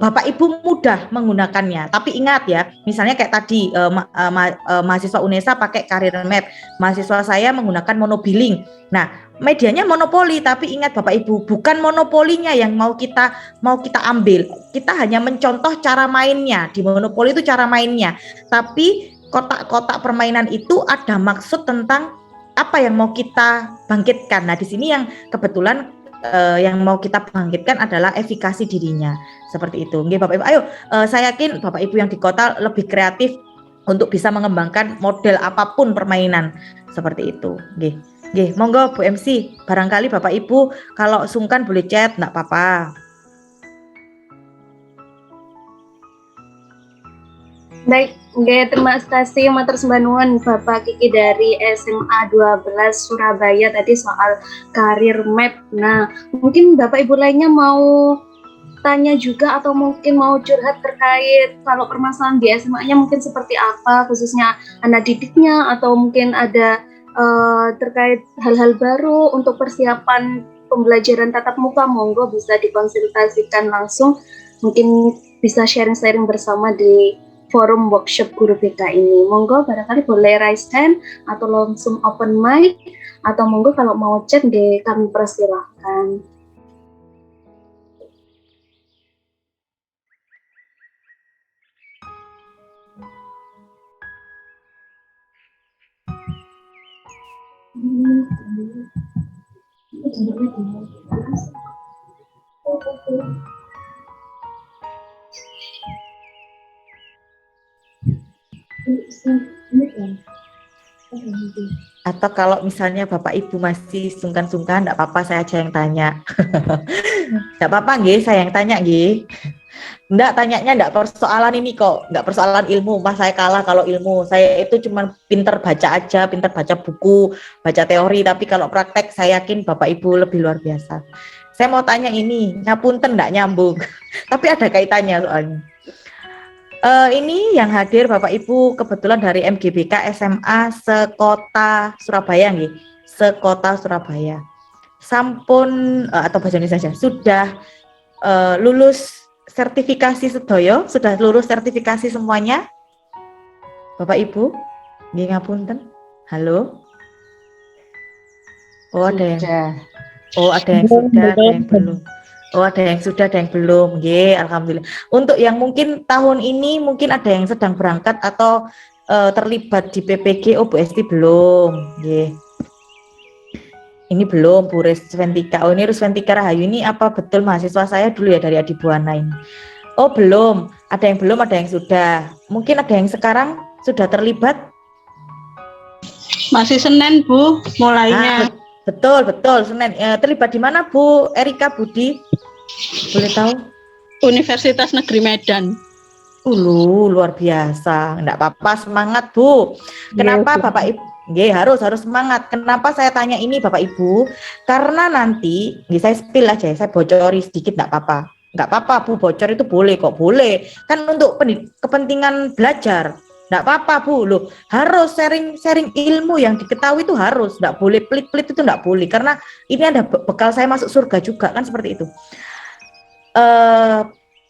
S5: Bapak Ibu mudah menggunakannya. Tapi ingat ya, misalnya kayak tadi mahasiswa UNESA pakai Career Map, mahasiswa saya menggunakan Monobilling. Nah, medianya monopoli, tapi ingat Bapak Ibu, bukan monopolinya yang mau kita ambil. Kita hanya mencontoh cara mainnya. Di monopoli itu cara mainnya. Tapi kotak-kotak permainan itu ada maksud tentang apa yang mau kita bangkitkan. Nah, di sini yang kebetulan yang mau kita bangkitkan adalah efikasi dirinya. Seperti itu. Nggih, Bapak Ibu. Ayo, saya yakin Bapak Ibu yang di kota lebih kreatif untuk bisa mengembangkan model apapun permainan seperti itu. Nggih. Nggih, monggo Bu MC, barangkali Bapak Ibu kalau sungkan boleh chat, enggak apa-apa.
S1: Baik, terima kasih matur sembah nuwun Bapak Kiki dari SMA 12 Surabaya tadi soal Career Map. Nah, mungkin Bapak Ibu lainnya mau tanya juga atau mungkin mau curhat terkait kalau permasalahan di SMA-nya mungkin seperti apa, khususnya anak didiknya, atau mungkin ada terkait hal-hal baru untuk persiapan pembelajaran tatap muka, monggo bisa dikonsultasikan langsung, mungkin bisa sharing-sharing bersama di forum workshop guru BK ini. Monggo barangkali boleh raise hand atau langsung open mic, atau monggo kalau mau chat kami persilahkan.
S5: Atau kalau misalnya Bapak Ibu masih sungkan-sungkan, enggak apa-apa, saya aja yang tanya. Enggak apa-apa nggih, saya yang tanya nggih. Enggak, tanyanya enggak persoalan ini kok, enggak persoalan ilmu. Mas, saya kalah kalau ilmu. Saya itu cuma pinter baca aja, pinter baca buku, baca teori, tapi kalau praktek saya yakin Bapak Ibu lebih luar biasa. Saya mau tanya ini, ngapunten enggak nyambung. Tapi ada kaitannya soalnya. Ini yang hadir Bapak Ibu kebetulan dari MGBK SMA sekota Surabaya nggih. Sekota Surabaya. Sampun atau bahasa Indonesia saja, sudah lulus sertifikasi sedoyo, sudah lulus sertifikasi semuanya? Bapak Ibu? Nggih ngapunten. Halo? Oh, ada yang sudah, ada yang belum. Oh, ada yang sudah, ada yang belum. Nggih, alhamdulillah. Untuk yang mungkin tahun ini mungkin ada yang sedang berangkat atau terlibat di PPG, Bu Esti belum. Nggih. Ini belum, Bu Resventika. Oh, ini Resventika Rahayu ini apa betul mahasiswa saya dulu ya dari Adi Buana ini? Oh, belum. Ada yang belum, ada yang sudah. Mungkin ada yang sekarang sudah terlibat?
S10: Masih Senin, Bu, mulainya.
S5: Betul, Senin. Terlibat di mana, Bu Erika Budi? Boleh tahu?
S10: Universitas Negeri Medan.
S5: Luar biasa. Enggak apa-apa, semangat, Bu. Kenapa Bapak Ibu? Nggih, harus semangat. Kenapa saya tanya ini Bapak Ibu? Karena nanti, saya spill aja, saya bocori sedikit, enggak apa-apa. Enggak apa-apa, Bu, bocor itu boleh kok, boleh. Kan untuk kepentingan belajar. Enggak apa-apa, Bu. Loh, harus sharing ilmu yang diketahui itu harus. Enggak boleh pelit-pelit, itu enggak boleh. Karena ini ada bekal saya masuk surga juga, kan seperti itu.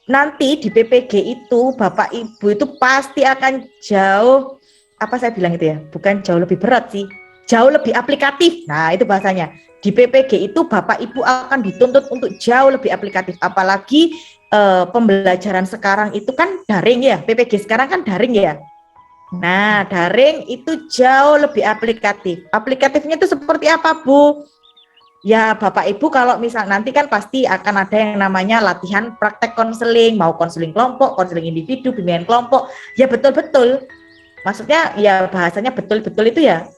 S5: Nanti di PPG itu Bapak Ibu itu pasti akan jauh, apa saya bilang itu ya, bukan jauh lebih berat sih, jauh lebih aplikatif. Nah, itu bahasanya. Di PPG itu Bapak Ibu akan dituntut untuk jauh lebih aplikatif, apalagi pembelajaran sekarang itu kan daring ya, PPG sekarang kan daring ya. Nah, daring itu jauh lebih aplikatif. Aplikatifnya itu seperti apa, Bu? Ya, Bapak Ibu kalau misal nanti kan pasti akan ada yang namanya latihan praktek konseling, mau konseling kelompok, konseling individu, bimbingan kelompok. Ya betul-betul. Maksudnya ya bahasanya betul-betul itu ya,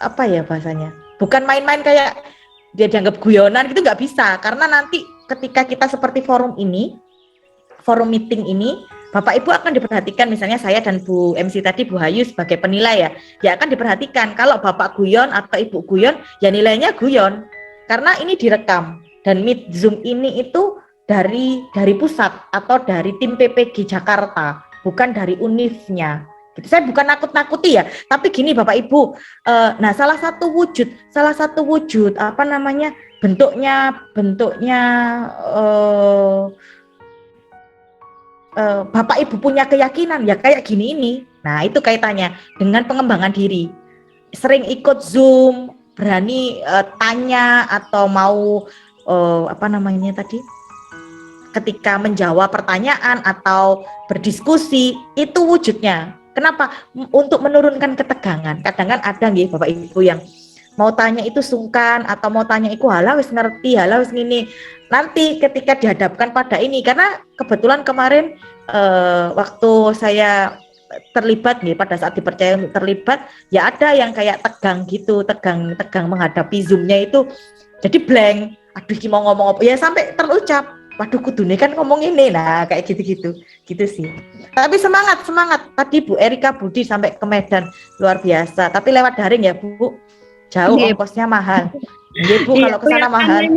S5: apa ya bahasanya? Bukan main-main kayak dia dianggap guyonan gitu, nggak bisa. Karena nanti ketika kita seperti forum ini, forum meeting ini, Bapak Ibu akan diperhatikan, misalnya saya dan Bu MC tadi, Bu Hayu sebagai penilai ya akan diperhatikan. Kalau Bapak guyon atau Ibu guyon, ya nilainya guyon. Karena ini direkam dan Meet Zoom ini itu dari pusat atau dari tim PPG Jakarta, bukan dari univnya. Gitu. Saya bukan nakut-nakuti ya, tapi gini Bapak Ibu, nah salah satu wujud apa namanya bentuknya Bapak Ibu punya keyakinan ya kayak gini ini. Nah itu kaitannya dengan pengembangan diri. Sering ikut Zoom, berani tanya atau mau apa namanya tadi, ketika menjawab pertanyaan atau berdiskusi, itu wujudnya. Kenapa? Untuk menurunkan ketegangan. Kadang kan ada nggih Bapak Ibu yang mau tanya itu sungkan atau mau tanya itu halah wis ngerti, halah wis ngene. Nanti ketika dihadapkan pada ini, karena kebetulan kemarin waktu saya terlibat nih, pada saat dipercaya untuk terlibat, ya ada yang kayak tegang gitu, tegang menghadapi Zoom-nya itu jadi blank. Aduh iki mau ngomong apa ya, sampai terucap waduh kudune kan ngomong ini, nah kayak gitu sih. Tapi semangat tadi Bu Erika Budi sampai ke Medan luar biasa, tapi lewat daring ya Bu, jauh ongkosnya mahal. Nggih Bu, kalau ke sana mahal.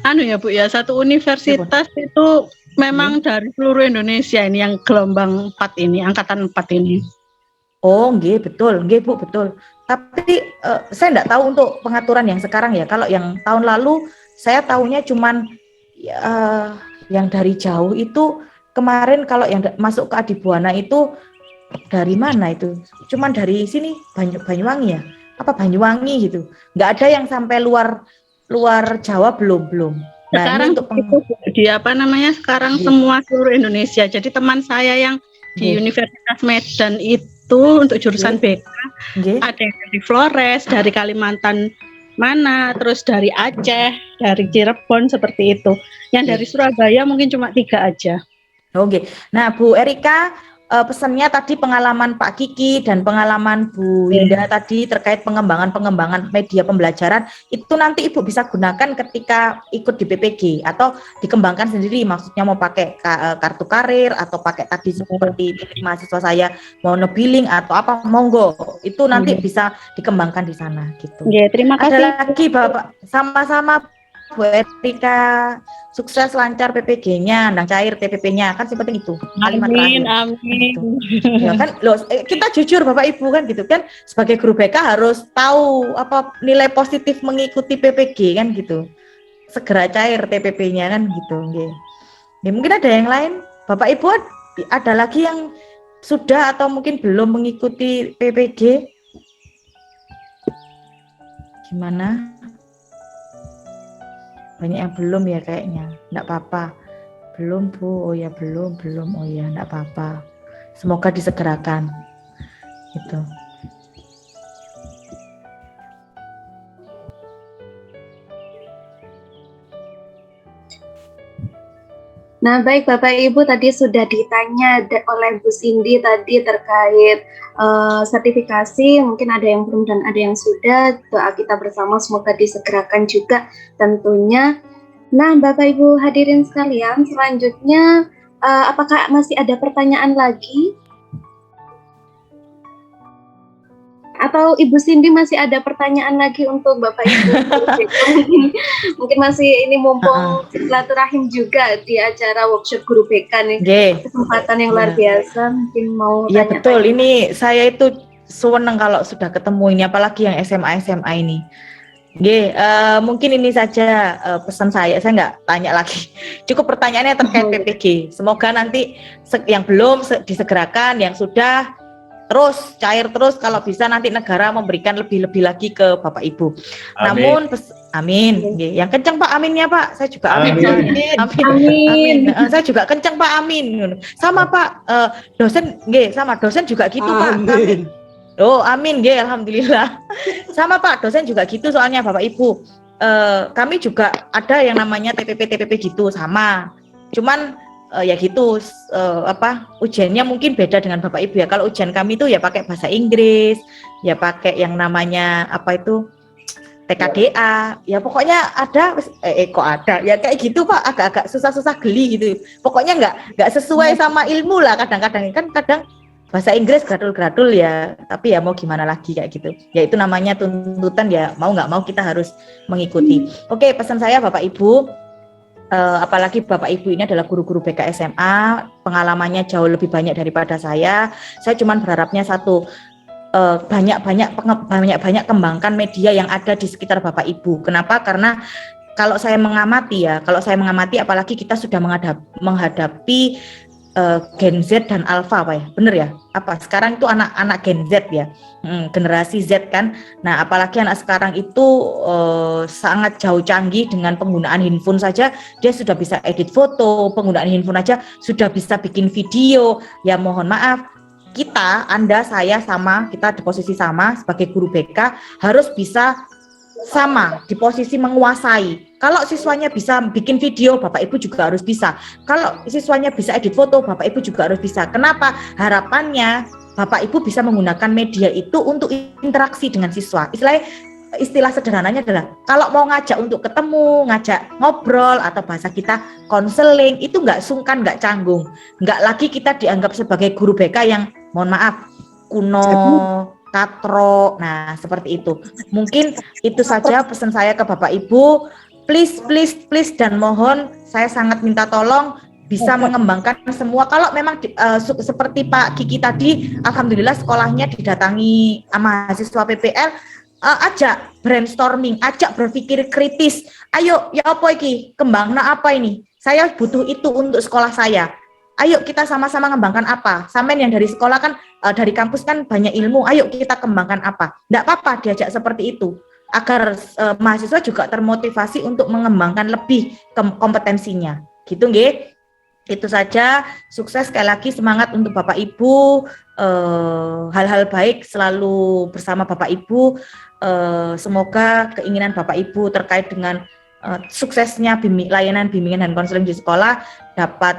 S10: Anu ya Bu ya, satu universitas itu memang dari seluruh Indonesia ini yang gelombang 4 ini, angkatan 4 ini.
S5: Oh nggih betul, nggih Bu betul. Tapi saya enggak tahu untuk pengaturan yang sekarang ya. Kalau yang tahun lalu saya tahunya cuman yang dari jauh itu kemarin, kalau yang masuk ke Adibuana itu dari mana itu? Cuman dari sini Banyuwangi ya? Apa Banyuwangi gitu? Nggak ada yang sampai luar Jawa belum. Nah,
S10: sekarang
S5: ini untuk
S10: di apa namanya? Sekarang semua seluruh Indonesia. Jadi teman saya yang di Universitas Medan itu untuk jurusan BK ada yang dari Flores, dari Kalimantan mana, terus dari Aceh, dari Cirebon seperti itu. Yang dari Surabaya mungkin cuma 3 aja.
S5: Oke. Nah, Bu Erika, pesannya tadi pengalaman Pak Kiki dan pengalaman Bu Winda tadi terkait pengembangan media pembelajaran, itu nanti Ibu bisa gunakan ketika ikut di PPG atau dikembangkan sendiri, maksudnya mau pakai kartu karir atau pakai tadi seperti mahasiswa saya mau no-billing atau apa, monggo itu nanti bisa dikembangkan di sana gitu.
S10: Terima kasih.
S5: Ada lagi Bapak, sama-sama Bu Erika, sukses lancar PPG-nya, nang cair TPP-nya, kan penting itu.
S10: Amin.
S5: Gitu. Ya kan, loh, kita jujur Bapak Ibu kan gitu kan, sebagai guru BK harus tahu apa nilai positif mengikuti PPG kan gitu. Segera cair TPP-nya kan gitu. Ya, mungkin ada yang lain, Bapak Ibu ada lagi yang sudah atau mungkin belum mengikuti PPG? Gimana? Banyak yang belum ya kayaknya, enggak apa-apa. Belum Bu, oh ya belum, oh ya enggak apa-apa. Semoga disegerakan. Gitu.
S1: Nah, baik Bapak Ibu, tadi sudah ditanya oleh Bu Cindy tadi terkait sertifikasi, mungkin ada yang belum dan ada yang sudah. Doa kita bersama semoga disegerakan juga tentunya. Nah, Bapak Ibu hadirin sekalian, selanjutnya apakah masih ada pertanyaan lagi? Atau Ibu Cindy masih ada pertanyaan lagi untuk Bapak Ibu? Mungkin masih ini mumpung silaturahim juga di acara workshop guru BK nih. Kesempatan yang luar biasa, mungkin mau
S5: Iya
S1: tanya.
S5: betul, ini saya itu seneng kalau sudah ketemu ini, apalagi yang SMA ini. Mungkin ini saja pesan saya nggak tanya lagi. Cukup pertanyaannya terkait PPG. Semoga nanti yang belum disegerakan, yang sudah terus cair terus, kalau bisa nanti negara memberikan lebih lagi ke Bapak Ibu. Amin. Namun amin. Yang kenceng Pak aminnya Pak. Saya juga amin. Amin. Saya juga kenceng Pak amin. Sama Pak dosen sama dosen juga gitu Pak. Amin. Oh amin alhamdulillah. Sama Pak dosen juga gitu, soalnya Bapak Ibu. Kami juga ada yang namanya TPP gitu sama. Cuman ya gitu, ujiannya mungkin beda dengan Bapak Ibu ya. Kalau ujian kami itu ya pakai bahasa Inggris, ya pakai yang namanya apa itu TKDA, ya pokoknya ada, kok ada, ya kayak gitu Pak, agak-agak susah-susah geli gitu. Pokoknya nggak sesuai sama ilmu lah kadang-kadang, kan kadang bahasa Inggris gradul-gradul ya, tapi ya mau gimana lagi kayak gitu. Ya itu namanya tuntutan ya, mau nggak mau kita harus mengikuti. Oke, pesan saya Bapak Ibu, apalagi Bapak Ibu ini adalah guru-guru BK SMA, pengalamannya jauh lebih banyak daripada saya cuma berharapnya satu, banyak kembangkan media yang ada di sekitar Bapak Ibu. Kenapa? Karena kalau saya mengamati apalagi kita sudah menghadapi Gen Z dan Alpha Pak ya, bener ya? Apa sekarang itu anak-anak Gen Z ya, generasi Z kan? Nah apalagi anak sekarang itu sangat jauh canggih dengan penggunaan handphone saja, dia sudah bisa edit foto, penggunaan handphone aja sudah bisa bikin video. Ya mohon maaf, kita, Anda, saya sama, kita di posisi sama sebagai guru BK harus bisa sama di posisi menguasai. Kalau siswanya bisa bikin video, Bapak Ibu juga harus bisa. Kalau siswanya bisa edit foto, Bapak Ibu juga harus bisa. Kenapa? Harapannya Bapak Ibu bisa menggunakan media itu untuk interaksi dengan siswa. Istilah sederhananya adalah kalau mau ngajak untuk ketemu, ngajak ngobrol atau bahasa kita konseling, itu nggak sungkan, nggak canggung. Nggak lagi kita dianggap sebagai guru BK yang mohon maaf kuno, katro. Nah seperti itu. Mungkin itu saja pesan saya ke Bapak Ibu. Please dan mohon, saya sangat minta tolong bisa mengembangkan semua. Kalau memang seperti Pak Kiki tadi, alhamdulillah sekolahnya didatangi mahasiswa PPL, ajak brainstorming, ajak berpikir kritis. Ayo, ya apa iki? Kembangna apa ini? Saya butuh itu untuk sekolah saya. Ayo kita sama-sama mengembangkan apa? Sampean yang dari sekolah kan, dari kampus kan banyak ilmu. Ayo kita kembangkan apa? Enggak apa-apa diajak seperti itu, agar mahasiswa juga termotivasi untuk mengembangkan lebih kompetensinya. Gitu nggih. Itu saja, sukses sekali lagi, semangat untuk Bapak Ibu, hal-hal baik selalu bersama Bapak Ibu. Semoga keinginan Bapak Ibu terkait dengan suksesnya layanan bimbingan dan konseling di sekolah dapat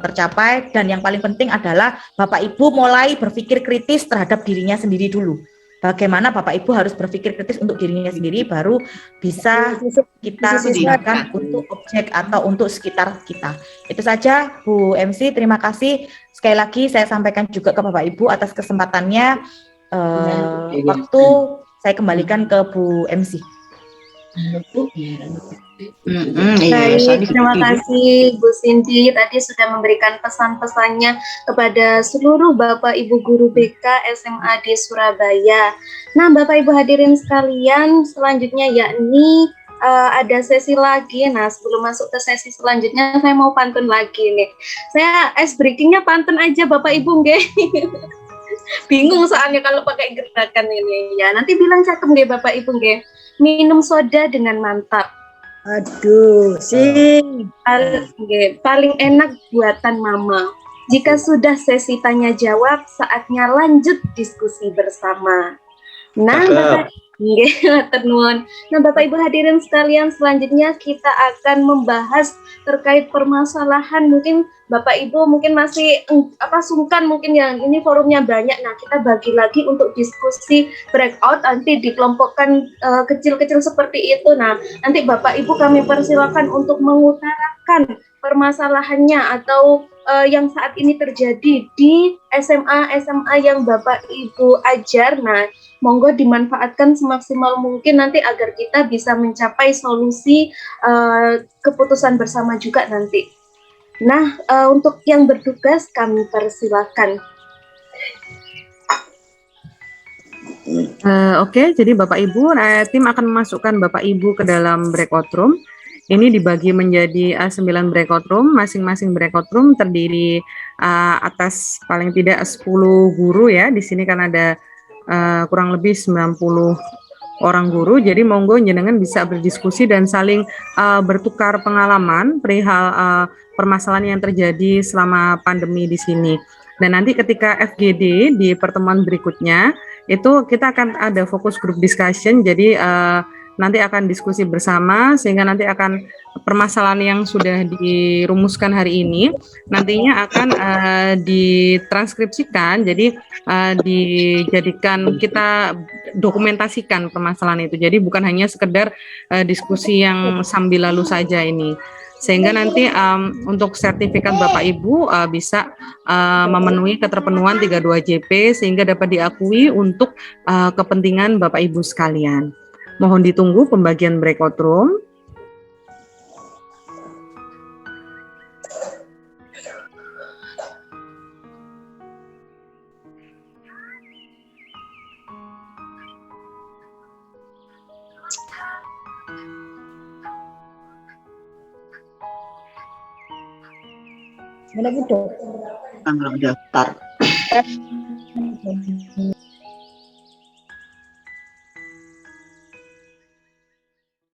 S5: tercapai, dan yang paling penting adalah Bapak Ibu mulai berpikir kritis terhadap dirinya sendiri dulu. Bagaimana Bapak Ibu harus berpikir kritis untuk dirinya sendiri, baru bisa kita gunakan untuk objek atau untuk sekitar kita. Itu saja Bu MC, terima kasih. Sekali lagi saya sampaikan juga ke Bapak Ibu atas kesempatannya. Waktu saya kembalikan ke Bu MC.
S1: Baik, terima kasih Bu Cindy tadi sudah memberikan pesan-pesannya kepada seluruh Bapak Ibu guru BK SMA di Surabaya. Nah, Bapak Ibu hadirin sekalian, selanjutnya yakni ada sesi lagi. Nah, sebelum masuk ke sesi selanjutnya, saya mau pantun lagi nih. Saya ice breakingnya pantun aja Bapak Ibu, nggih. Bingung soalnya kalau pakai gerakan ini ya. Nanti bilang cakep nggih Bapak Ibu, nggih. Minum soda dengan mantap.
S11: Aduh,
S1: paling enak buatan mama. Jika sudah sesi tanya jawab, saatnya lanjut diskusi bersama. Nah, Bapak Ibu hadirin sekalian, selanjutnya kita akan membahas terkait permasalahan. Mungkin Bapak Ibu mungkin masih sungkan, mungkin yang ini forumnya banyak. Nah, kita bagi lagi untuk diskusi breakout, nanti dikelompokkan kecil-kecil seperti itu. Nah, nanti Bapak Ibu kami persilakan untuk mengutarakan permasalahannya atau yang saat ini terjadi di SMA yang Bapak Ibu ajar. Nah, monggo dimanfaatkan semaksimal mungkin nanti agar kita bisa mencapai solusi keputusan bersama juga nanti. Nah, untuk yang bertugas kami persilakan.
S2: Oke, jadi Bapak Ibu, tim akan memasukkan Bapak Ibu ke dalam breakout room. Ini dibagi menjadi 9 breakout room, masing-masing breakout room terdiri atas paling tidak 10 guru ya. Di sini kan ada kurang lebih 90 orang guru, jadi monggo jenengan bisa berdiskusi dan saling bertukar pengalaman perihal permasalahan yang terjadi selama pandemi di sini. Dan nanti ketika FGD di pertemuan berikutnya, itu kita akan ada fokus group discussion, jadi nanti akan diskusi bersama sehingga nanti akan permasalahan yang sudah dirumuskan hari ini nantinya akan ditranskripsikan, jadi dijadikan kita dokumentasikan permasalahan itu. Jadi bukan hanya sekedar diskusi yang sambil lalu saja ini. Sehingga nanti untuk sertifikat Bapak Ibu bisa memenuhi keterpenuhan 32 JP sehingga dapat diakui untuk kepentingan Bapak Ibu sekalian. Mohon ditunggu pembagian breakout room.
S11: Belum daftar.